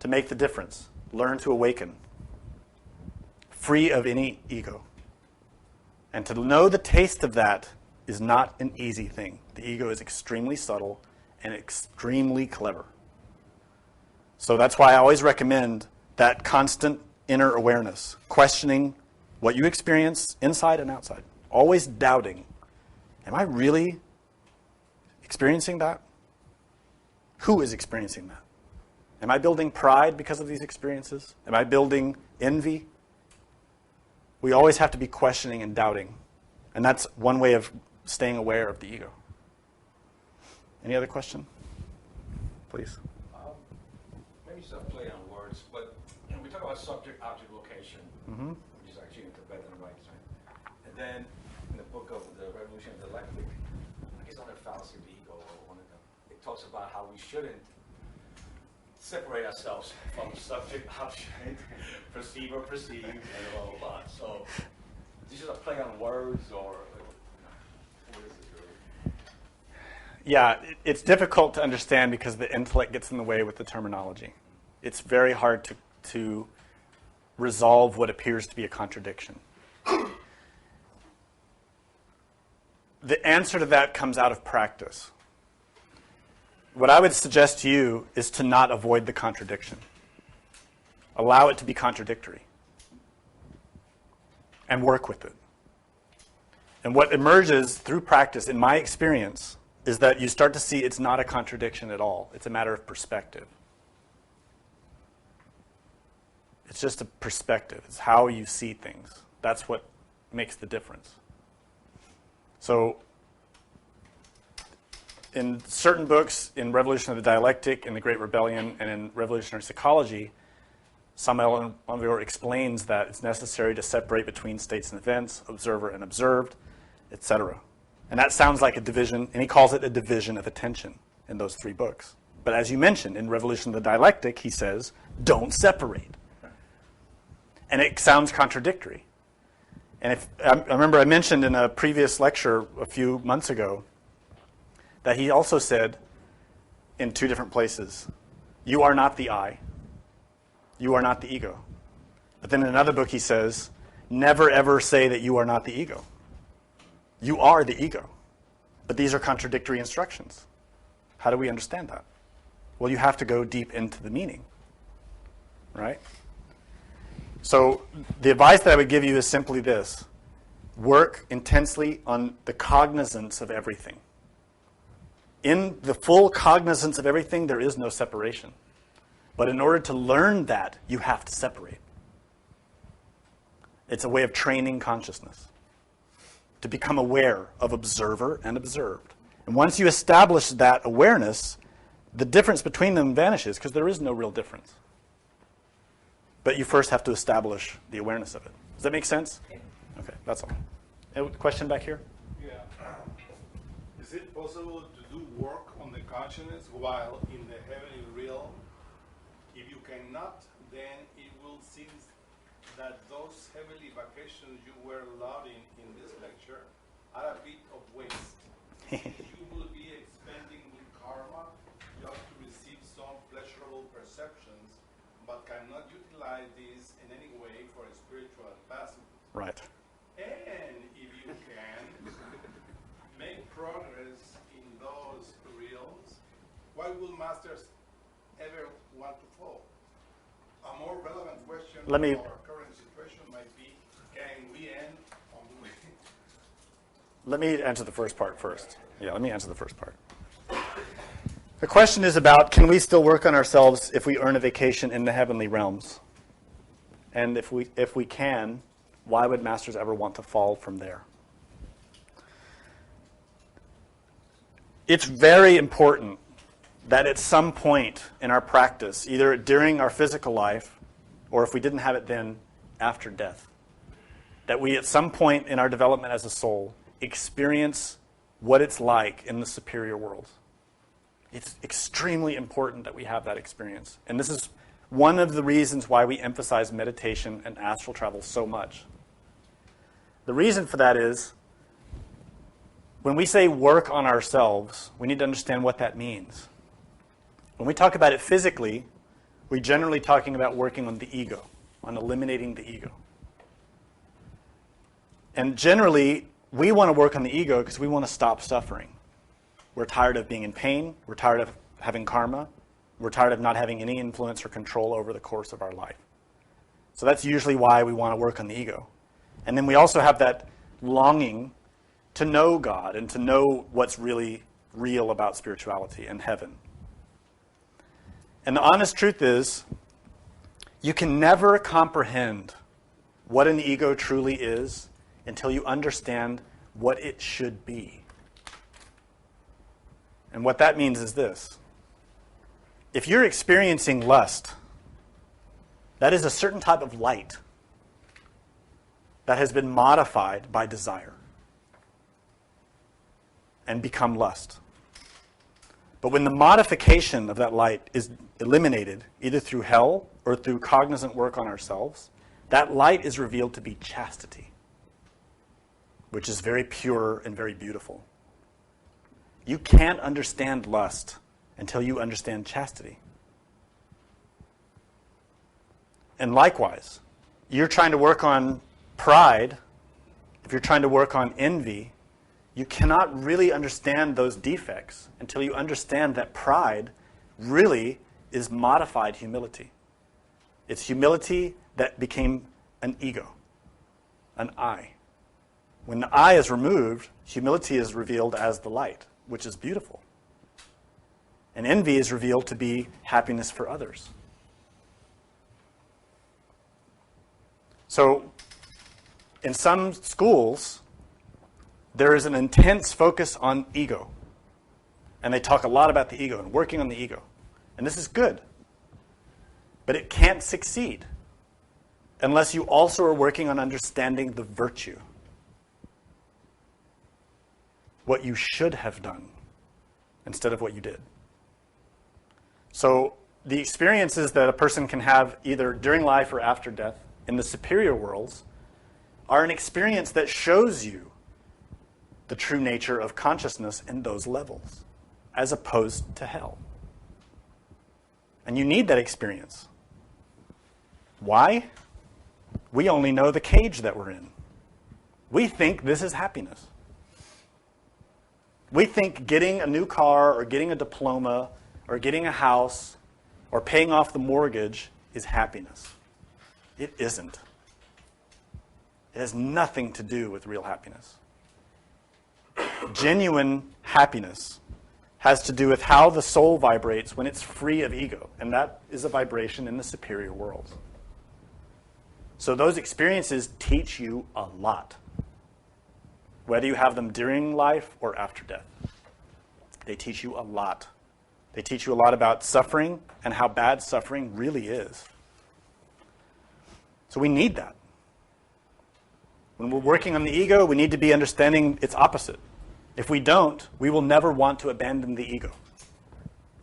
to make the difference. Learn to awaken, free of any ego. And to know the taste of that is not an easy thing. The ego is extremely subtle and extremely clever. So that's why I always recommend that constant inner awareness, questioning what you experience inside and outside, always doubting, am I really experiencing that? Who is experiencing that? Am I building pride because of these experiences? Am I building envy? We always have to be questioning and doubting. And that's one way of staying aware of the ego. Any other question? Please. Maybe it's a play on words, but we talk about subject, object, location, which is actually in Tibetan, right? And then in the book of the Revolution of Dialectic, I guess on the fallacy of the ego, or one of them, it talks about how we shouldn't separate ourselves from subject, object, perceiver, perceived, and blah, blah, blah. So this is a play on words, or what is this really? Yeah, it's difficult to understand because the intellect gets in the way with the terminology. It's very hard to resolve what appears to be a contradiction. The answer to that comes out of practice. What I would suggest to you is to not avoid the contradiction. Allow it to be contradictory. And work with it. And what emerges through practice, in my experience, is that you start to see it's not a contradiction at all. It's a matter of perspective. It's just a perspective. It's how you see things. That's what makes the difference. So, in certain books, in Revolution of the Dialectic, in The Great Rebellion, and in Revolutionary Psychology, Samuel Monville explains that it's necessary to separate between states and events, observer and observed, etc. And that sounds like a division, and he calls it a division of attention in those three books. But as you mentioned, in Revolution of the Dialectic, he says, don't separate. And it sounds contradictory. And I remember I mentioned in a previous lecture a few months ago that he also said in two different places, you are not the I. You are not the ego. But then in another book he says, never ever say that you are not the ego. You are the ego. But these are contradictory instructions. How do we understand that? Well, you have to go deep into the meaning, right? So the advice that I would give you is simply this. Work intensely on the cognizance of everything. In the full cognizance of everything, there is no separation. But in order to learn that, you have to separate. It's a way of training consciousness to become aware of observer and observed. And once you establish that awareness, the difference between them vanishes because there is no real difference. But you first have to establish the awareness of it. Does that make sense? Okay, that's all. Any question back here? Yeah. Is it possible to do work on the consciousness while in the heavenly realm? If you cannot, then it will seem that those heavenly vacations you were lauding in this lecture are a bit of waste. You will be expending with karma just to receive some pleasurable perceptions, but cannot utilize these in any way for spiritual advancement. Right. And if you can make progress in those realms, why will masters ever want to fall? A more relevant question for our current situation might be, can we end on the way? Let me answer the first part first. Yeah, let me answer the first part. The question is about, can we still work on ourselves if we earn a vacation in the heavenly realms? And if we can, why would masters ever want to fall from there? It's very important that at some point in our practice, either during our physical life, or if we didn't have it then, after death, that we at some point in our development as a soul experience what it's like in the superior world. It's extremely important that we have that experience. And this is one of the reasons why we emphasize meditation and astral travel so much. The reason for that is, when we say work on ourselves, we need to understand what that means. When we talk about it physically, we're generally talking about working on the ego, on eliminating the ego. And generally, we want to work on the ego because we want to stop suffering. We're tired of being in pain. We're tired of having karma. We're tired of not having any influence or control over the course of our life. So that's usually why we want to work on the ego. And then we also have that longing to know God and to know what's really real about spirituality and heaven. And the honest truth is, you can never comprehend what an ego truly is until you understand what it should be. And what that means is this. If you're experiencing lust, that is a certain type of light that has been modified by desire and become lust. But when the modification of that light is eliminated, either through hell or through cognizant work on ourselves, that light is revealed to be chastity, which is very pure and very beautiful. You can't understand lust until you understand chastity. And likewise, you're trying to work on pride, if you're trying to work on envy, you cannot really understand those defects until you understand that pride really is modified humility. It's humility that became an ego, an I. When the I is removed, humility is revealed as the light, which is beautiful. And envy is revealed to be happiness for others. So, in some schools, there is an intense focus on ego. And they talk a lot about the ego and working on the ego. And this is good. But it can't succeed unless you also are working on understanding the virtue. What you should have done instead of what you did. So the experiences that a person can have either during life or after death in the superior worlds are an experience that shows you the true nature of consciousness in those levels, as opposed to hell. And you need that experience. Why? We only know the cage that we're in. We think this is happiness. We think getting a new car or getting a diploma or getting a house or paying off the mortgage is happiness. It isn't. It has nothing to do with real happiness. Genuine happiness has to do with how the soul vibrates when it's free of ego, and that is a vibration in the superior world. So those experiences teach you a lot, whether you have them during life or after death. They teach you a lot. They teach you a lot about suffering and how bad suffering really is. So we need that. When we're working on the ego, we need to be understanding its opposite. If we don't, we will never want to abandon the ego.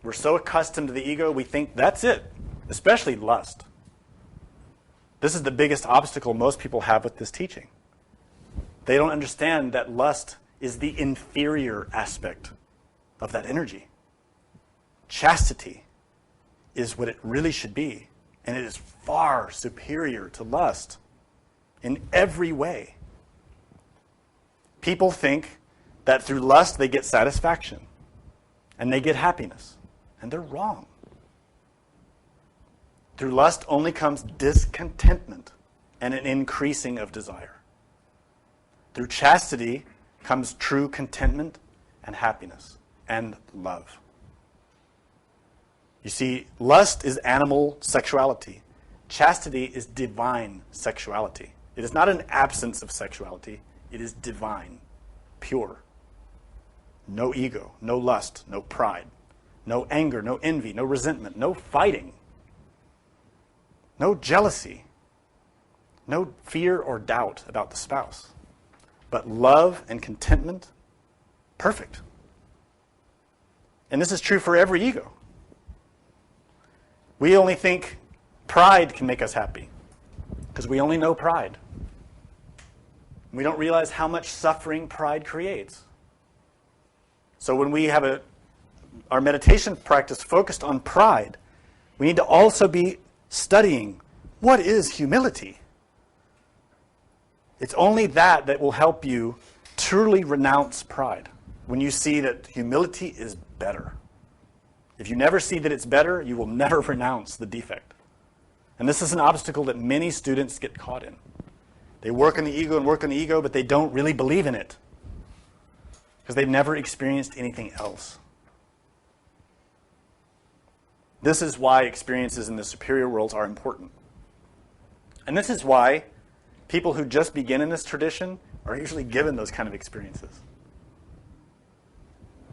We're so accustomed to the ego, we think that's it, especially lust. This is the biggest obstacle most people have with this teaching. They don't understand that lust is the inferior aspect of that energy. Chastity is what it really should be, and it is far superior to lust in every way. People think that through lust they get satisfaction and they get happiness, and they're wrong. Through lust only comes discontentment and an increasing of desire. Through chastity comes true contentment and happiness and love. You see, lust is animal sexuality. Chastity is divine sexuality. It is not an absence of sexuality. It is divine, pure. No ego, no lust, no pride, no anger, no envy, no resentment, no fighting, no jealousy, no fear or doubt about the spouse. But love and contentment, perfect. And this is true for every ego. We only think pride can make us happy because we only know pride. We don't realize how much suffering pride creates. So when we have our meditation practice focused on pride, we need to also be studying what is humility. It's only that will help you truly renounce pride. when you see that humility is better. If you never see that it's better, you will never renounce the defect. And this is an obstacle that many students get caught in. They work on the ego and work on the ego, but they don't really believe in it because they've never experienced anything else. This is why experiences in the superior worlds are important. And this is why people who just begin in this tradition are usually given those kind of experiences.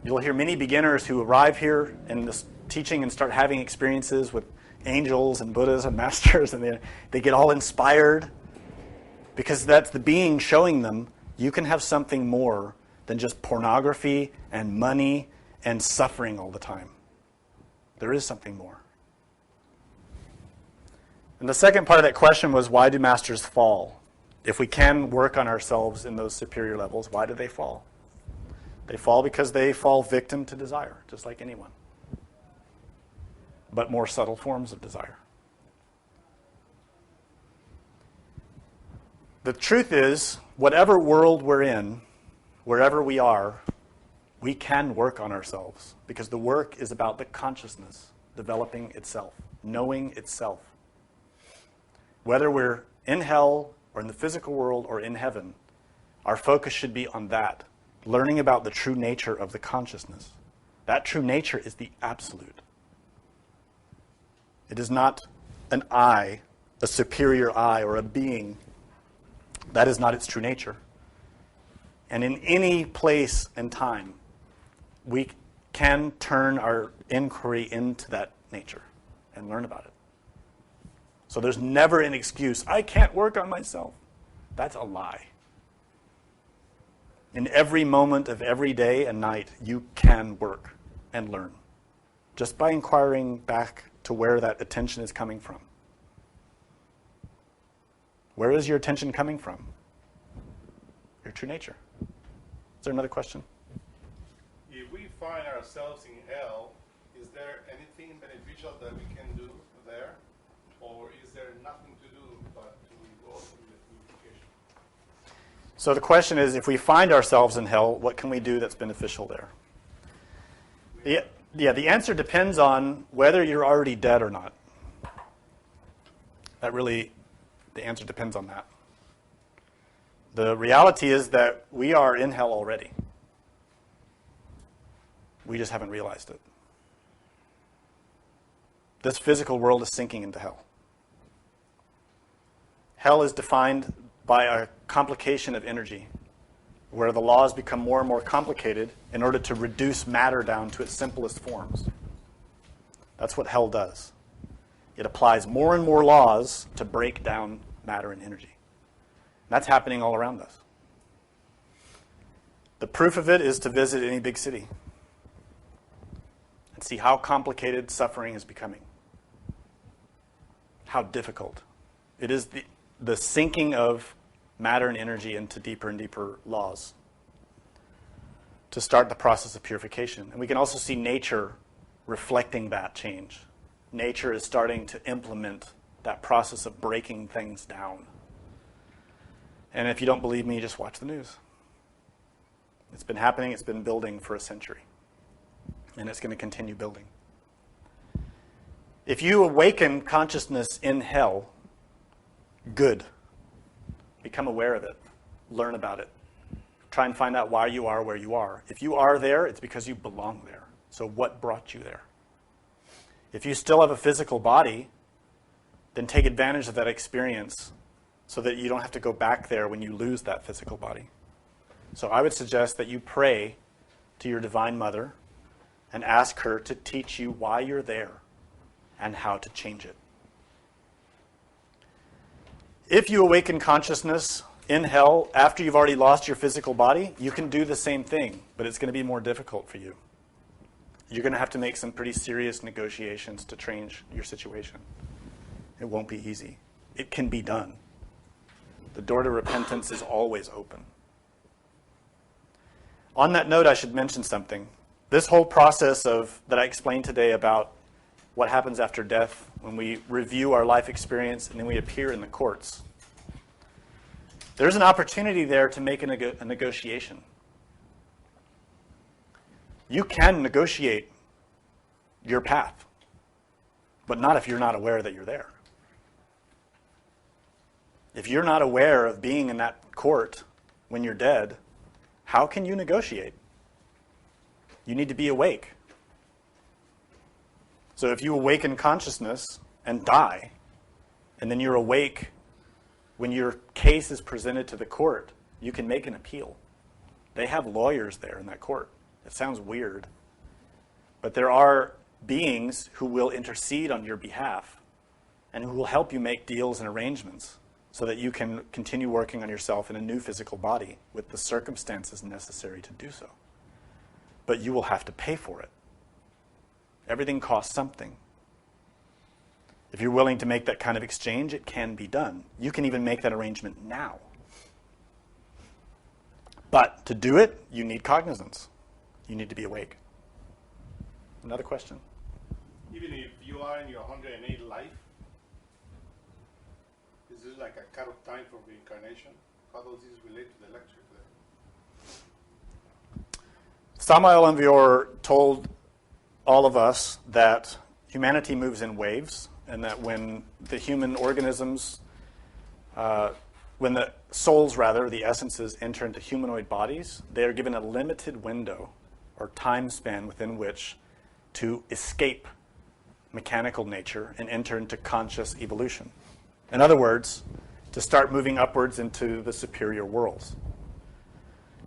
You'll hear many beginners who arrive here in this teaching and start having experiences with angels and Buddhas and masters, and they get all inspired because that's the being showing them you can have something more than just pornography and money and suffering all the time. There is something more. And the second part of that question was, why do masters fall? If we can work on ourselves in those superior levels, why do they fall? They fall because they fall victim to desire, just like anyone. But more subtle forms of desire. The truth is, whatever world we're in, wherever we are, we can work on ourselves because the work is about the consciousness developing itself, knowing itself. Whether we're in hell or in the physical world or in heaven, our focus should be on that, learning about the true nature of the consciousness. That true nature is the absolute. It is not an I, a superior I, or a being. That is not its true nature. And in any place and time, we can turn our inquiry into that nature and learn about it. So there's never an excuse, I can't work on myself. That's a lie. In every moment of every day and night, you can work and learn just by inquiring back to where that attention is coming from. Where is your attention coming from? Your true nature. Is there another question? If we find ourselves in hell, is there anything beneficial that we can do there? Or is there nothing to do but to go through the purification? So the question is, if we find ourselves in hell, what can we do that's beneficial there? The answer depends on whether you're already dead or not. The answer depends on that. The reality is that we are in hell already. We just haven't realized it. This physical world is sinking into hell. Hell is defined by a complication of energy, where the laws become more and more complicated in order to reduce matter down to its simplest forms. That's what hell does. It applies more and more laws to break down matter and energy. And that's happening all around us. The proof of it is to visit any big city and see how complicated suffering is becoming. How difficult. It is the sinking of matter and energy into deeper and deeper laws to start the process of purification. And we can also see nature reflecting that change. Nature is starting to implement that process of breaking things down. And if you don't believe me, just watch the news. It's been happening, it's been building for a century. And it's going to continue building. If you awaken consciousness in hell, good. Become aware of it. Learn about it. Try and find out why you are where you are. If you are there, it's because you belong there. So what brought you there? If you still have a physical body, then take advantage of that experience so that you don't have to go back there when you lose that physical body. So I would suggest that you pray to your Divine Mother and ask her to teach you why you're there and how to change it. If you awaken consciousness in hell after you've already lost your physical body, you can do the same thing, but it's going to be more difficult for you. You're going to have to make some pretty serious negotiations to change your situation. It won't be easy. It can be done. The door to repentance is always open. On that note, I should mention something. This whole process that I explained today about what happens after death when we review our life experience and then we appear in the courts. There's an opportunity there to make a negotiation. You can negotiate your path, but not if you're not aware that you're there. If you're not aware of being in that court when you're dead, how can you negotiate? You need to be awake. So if you awaken consciousness and die, and then you're awake when your case is presented to the court, you can make an appeal. They have lawyers there in that court. It sounds weird, but there are beings who will intercede on your behalf and who will help you make deals and arrangements so that you can continue working on yourself in a new physical body with the circumstances necessary to do so. But you will have to pay for it. Everything costs something. If you're willing to make that kind of exchange, it can be done. You can even make that arrangement now. But to do it, you need cognizance. You need to be awake. Another question? Even if you are in your 108th life, is this like a cut-off time for reincarnation? How does this relate to the lecture today? Samael Envior told all of us that humanity moves in waves, and that when the human organisms, when the souls, rather, the essences enter into humanoid bodies, they are given a limited window or time span within which to escape mechanical nature and enter into conscious evolution. In other words, to start moving upwards into the superior worlds.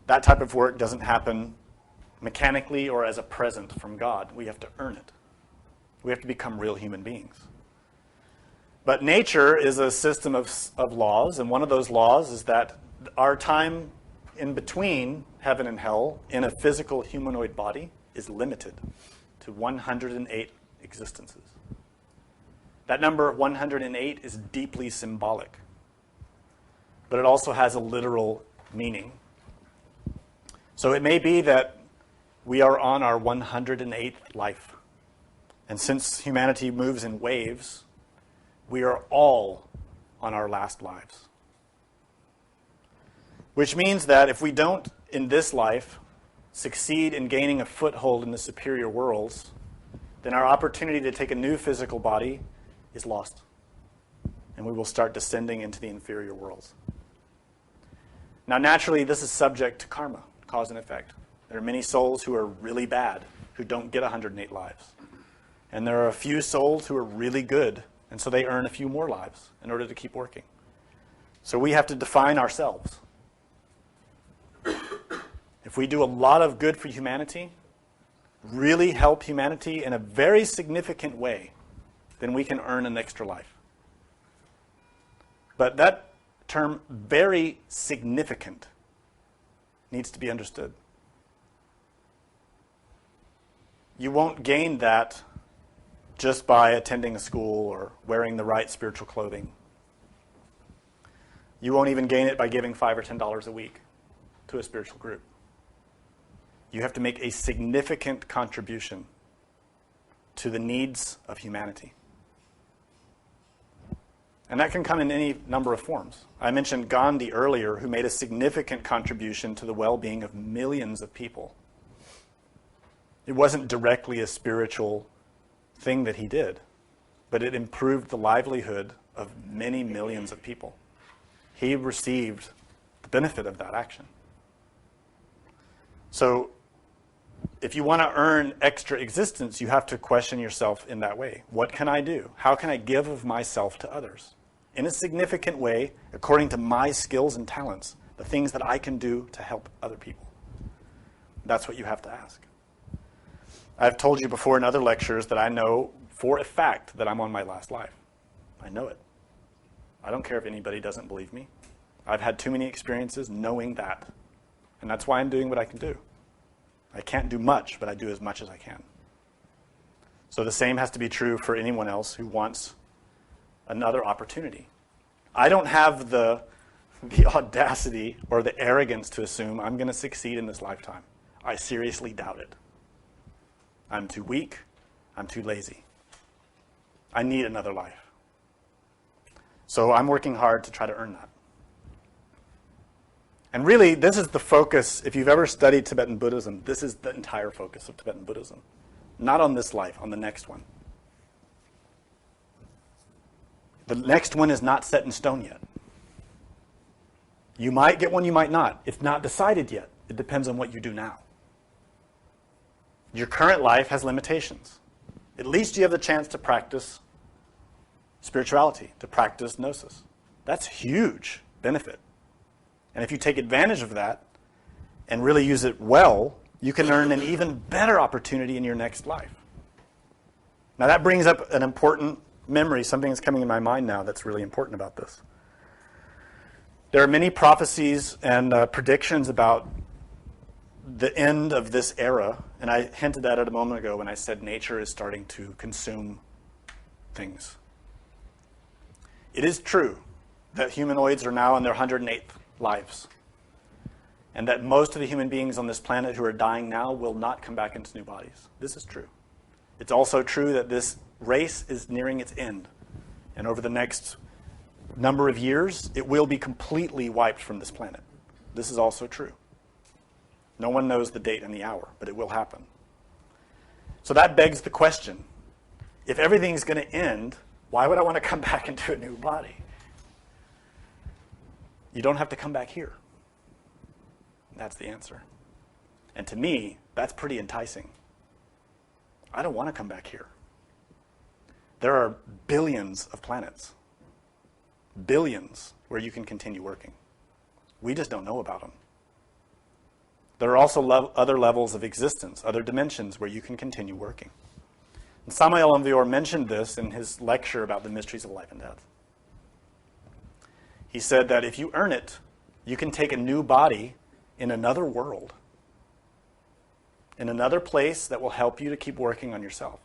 That type of work doesn't happen mechanically or as a present from God. We have to earn it. We have to become real human beings. But nature is a system of laws, and one of those laws is that our time in between heaven and hell in a physical humanoid body is limited to 108 existences. That number 108 is deeply symbolic, but it also has a literal meaning. So it may be that we are on our 108th life, and since humanity moves in waves, we are all on our last lives. Which means that if we don't, in this life, succeed in gaining a foothold in the superior worlds, then our opportunity to take a new physical body is lost. And we will start descending into the inferior worlds. Now, naturally, this is subject to karma, cause and effect. There are many souls who are really bad, who don't get 108 lives. And there are a few souls who are really good, and so they earn a few more lives in order to keep working. So we have to define ourselves. If we do a lot of good for humanity, really help humanity in a very significant way, then we can earn an extra life. But that term, very significant, needs to be understood. You won't gain that just by attending a school or wearing the right spiritual clothing. You won't even gain it by giving $5 or $10 a week to a spiritual group. You have to make a significant contribution to the needs of humanity. And that can come in any number of forms. I mentioned Gandhi earlier, who made a significant contribution to the well-being of millions of people. It wasn't directly a spiritual thing that he did, but it improved the livelihood of many millions of people. He received the benefit of that action. So if you want to earn extra existence, you have to question yourself in that way. What can I do? How can I give of myself to others? In a significant way, according to my skills and talents, the things that I can do to help other people. That's what you have to ask. I've told you before in other lectures that I know for a fact that I'm on my last life. I know it. I don't care if anybody doesn't believe me. I've had too many experiences knowing that. And that's why I'm doing what I can do. I can't do much, but I do as much as I can. So the same has to be true for anyone else who wants another opportunity. I don't have the audacity or the arrogance to assume I'm going to succeed in this lifetime. I seriously doubt it. I'm too weak. I'm too lazy. I need another life. So I'm working hard to try to earn that. And really, this is the focus. If you've ever studied Tibetan Buddhism, this is the entire focus of Tibetan Buddhism. Not on this life, on the next one. The next one is not set in stone yet. You might get one, you might not. It's not decided yet. It depends on what you do now. Your current life has limitations. At least you have the chance to practice spirituality, to practice gnosis. That's huge benefit. And if you take advantage of that and really use it well, you can earn an even better opportunity in your next life. Now that brings up an important memory, something that's coming in my mind now that's really important about this. There are many prophecies and predictions about the end of this era, and I hinted at it a moment ago when I said nature is starting to consume things. It is true that humanoids are now in their 108th lives, and that most of the human beings on this planet who are dying now will not come back into new bodies. This is true. It's also true that this race is nearing its end, and over the next number of years, it will be completely wiped from this planet. This is also true. No one knows the date and the hour, but it will happen. So that begs the question, if everything's going to end, why would I want to come back into a new body? You don't have to come back here. That's the answer. And to me, that's pretty enticing. I don't want to come back here. There are billions of planets. Billions where you can continue working. We just don't know about them. There are also other levels of existence, other dimensions where you can continue working. And Samael Aun mentioned this in his lecture about the mysteries of life and death. He said that if you earn it, you can take a new body in another world, in another place that will help you to keep working on yourself.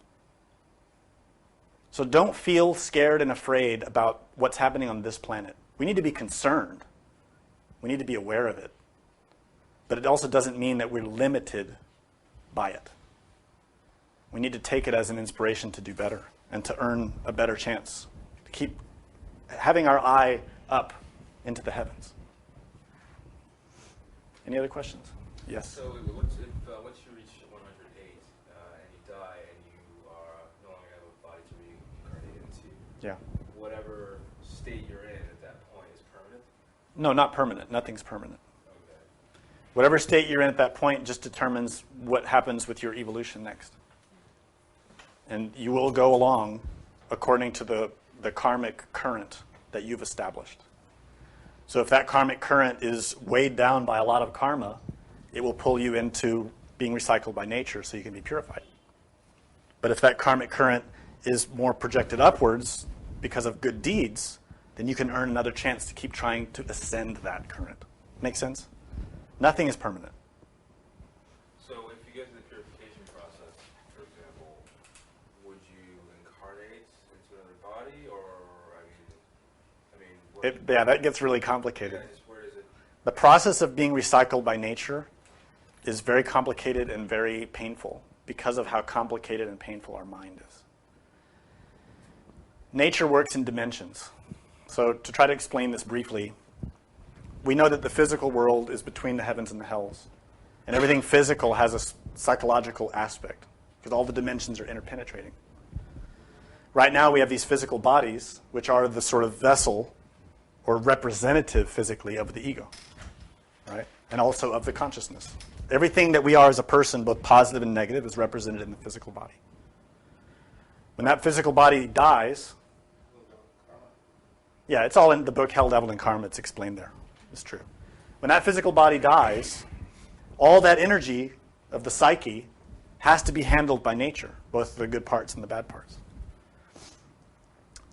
So don't feel scared and afraid about what's happening on this planet. We need to be concerned. We need to be aware of it. But it also doesn't mean that we're limited by it. We need to take it as an inspiration to do better and to earn a better chance, to keep having our eye up into the heavens. Any other questions? Yes? So once you reach 108 and you die and you no longer have a body to reincarnate into, Yeah. whatever state you're in at that point is permanent? No, not permanent. Nothing's permanent. Okay. Whatever state you're in at that point just determines what happens with your evolution next. And you will go along according to the karmic current that you've established. So if that karmic current is weighed down by a lot of karma, it will pull you into being recycled by nature so you can be purified. But if that karmic current is more projected upwards because of good deeds, then you can earn another chance to keep trying to ascend that current. Make sense? Nothing is permanent. So if you get to the purification process, for example, would you incarnate into another body, or Yeah, that gets really complicated. where is it? The process of being recycled by nature is very complicated and very painful because of how complicated and painful our mind is. Nature works in dimensions. So to try to explain this briefly, we know that the physical world is between the heavens and the hells. And everything physical has a psychological aspect because all the dimensions are interpenetrating. Right now we have these physical bodies, which are the sort of vessel or representative physically of the ego, right? And also of the consciousness. Everything that we are as a person, both positive and negative, is represented in the physical body. When that physical body dies, yeah, it's all in the book Hell, Devil, and Karma. It's explained there. It's true. When that physical body dies, all that energy of the psyche has to be handled by nature, both the good parts and the bad parts.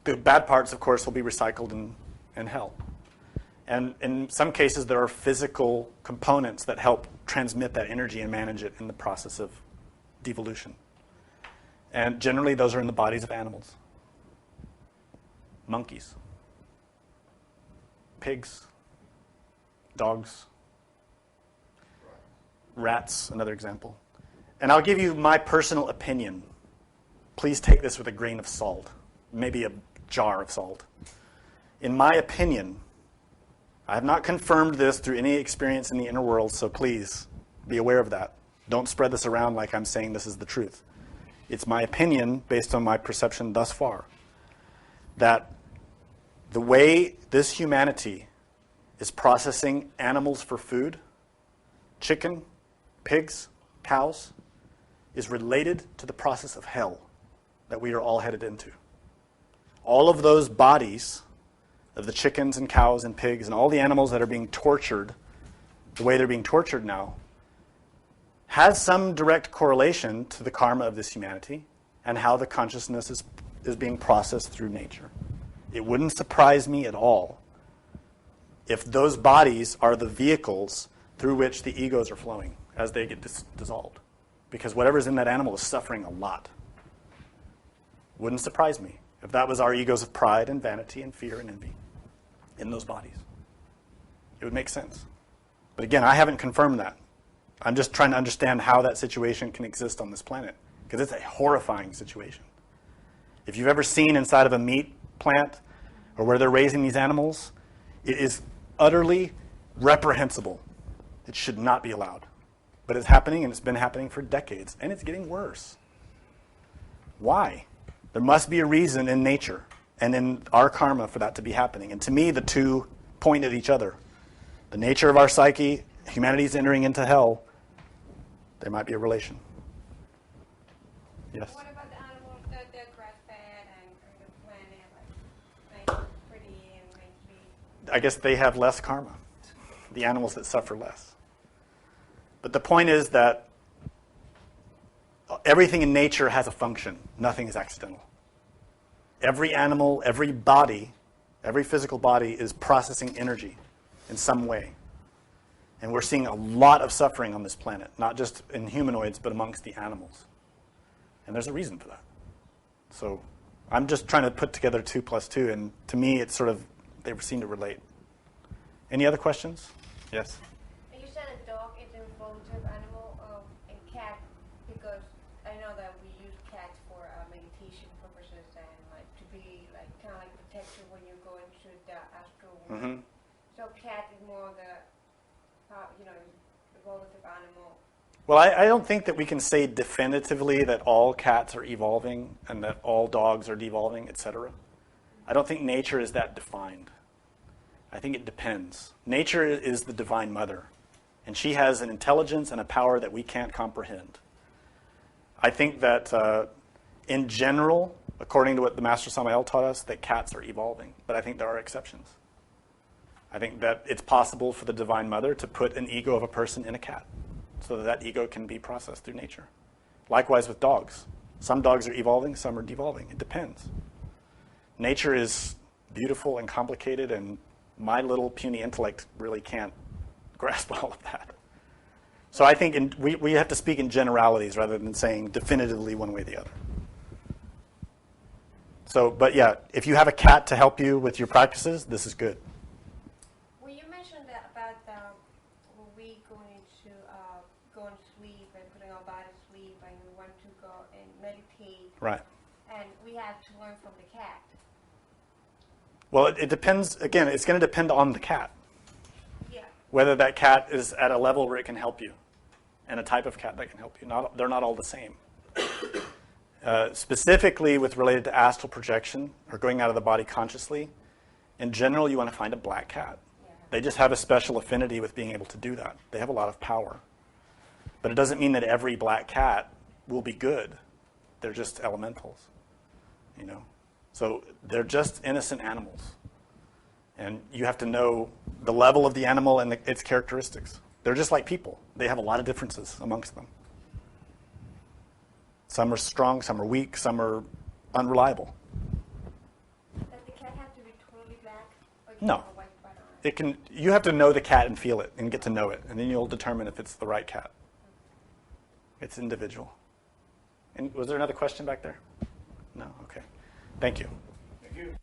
The bad parts, of course, will be recycled in hell. And in some cases, there are physical components that help transmit that energy and manage it in the process of devolution. And generally, those are in the bodies of animals. Monkeys. Pigs. Dogs. Rats, another example. And I'll give you my personal opinion. Please take this with a grain of salt. Maybe a jar of salt. In my opinion, I have not confirmed this through any experience in the inner world, so please be aware of that. Don't spread this around like I'm saying this is the truth. It's my opinion, based on my perception thus far, that the way this humanity is processing animals for food, chicken, pigs, cows, is related to the process of hell that we are all headed into. All of those bodies of the chickens and cows and pigs and all the animals that are being tortured, the way they're being tortured now, has some direct correlation to the karma of this humanity and how the consciousness is being processed through nature. It wouldn't surprise me at all if those bodies are the vehicles through which the egos are flowing as they get dissolved. Because whatever's in that animal is suffering a lot. Wouldn't surprise me if that was our egos of pride and vanity and fear and envy in those bodies. It would make sense. But again, I haven't confirmed that. I'm just trying to understand how that situation can exist on this planet, because it's a horrifying situation. If you've ever seen inside of a meat plant or where they're raising these animals, it is utterly reprehensible. It should not be allowed. But it's happening, and it's been happening for decades, and it's getting worse. Why? There must be a reason in nature and in our karma for that to be happening. And to me, the two point at each other. The nature of our psyche, humanity's entering into hell, there might be a relation. Yes? What about the animals that they're grass-fed and the planet, like pretty and maybe? I guess they have less karma, the animals that suffer less. But the point is that everything in nature has a function. Nothing is accidental. Every animal, every body, every physical body is processing energy in some way. And we're seeing a lot of suffering on this planet, not just in humanoids, but amongst the animals. And there's a reason for that. So I'm just trying to put together 2 + 2, and to me, it's sort of, they seem to relate. Any other questions? Yes? You said a dog is an evolutive animal and cat, because I know that we use cats for meditation purposes and like to be like kind of like protection when you go into the astral world. Mm-hmm. So cat is more the evolutive animal. Well, I don't think that we can say definitively that all cats are evolving and that all dogs are devolving, etc. I don't think nature is that defined. I think it depends. Nature is the divine mother, and she has an intelligence and a power that we can't comprehend. I think that in general, according to what the Master Samael taught us, that cats are evolving, but I think there are exceptions. I think that it's possible for the divine mother to put an ego of a person in a cat so that that ego can be processed through nature. Likewise with dogs. Some dogs are evolving, some are devolving. It depends. Nature is beautiful and complicated, and my little puny intellect really can't grasp all of that. So I think we have to speak in generalities rather than saying definitively one way or the other. So, but yeah, if you have a cat to help you with your practices, this is good. Well, you mentioned that about when we go into going to sleep and putting our body to sleep, and we want to go and meditate. Right. And we have to learn from the cat. Well, it depends. Again, it's going to depend on the cat. Yeah. Whether that cat is at a level where it can help you, and a type of cat that can help you. They're not all the same. Specifically with related to astral projection or going out of the body consciously, in general, you want to find a black cat. Yeah. They just have a special affinity with being able to do that. They have a lot of power. But it doesn't mean that every black cat will be good. They're just elementals, you know. So they're just innocent animals. And you have to know the level of the animal and its characteristics. They're just like people. They have a lot of differences amongst them. Some are strong, some are weak, some are unreliable. Does the cat have to be totally black? Or No. have a white spot on it? You have to know the cat and feel it and get to know it, and then you'll determine if it's the right cat. It's individual. And was there another question back there? No? Okay. Thank you. Thank you.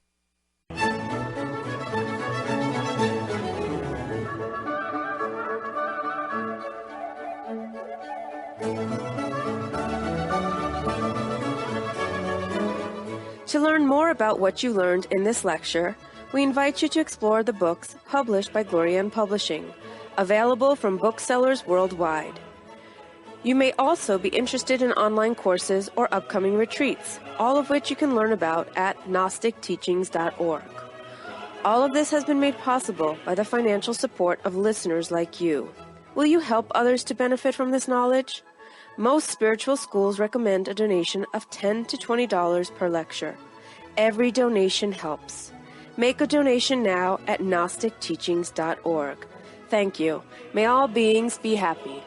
To learn more about what you learned in this lecture, we invite you to explore the books published by Gloria Publishing, available from booksellers worldwide. You may also be interested in online courses or upcoming retreats, all of which you can learn about at gnosticteachings.org. All of this has been made possible by the financial support of listeners like you. Will you help others to benefit from this knowledge? Most spiritual schools recommend a donation of $10 to $20 per lecture. Every donation helps. Make a donation now at gnosticteachings.org. Thank you. May all beings be happy.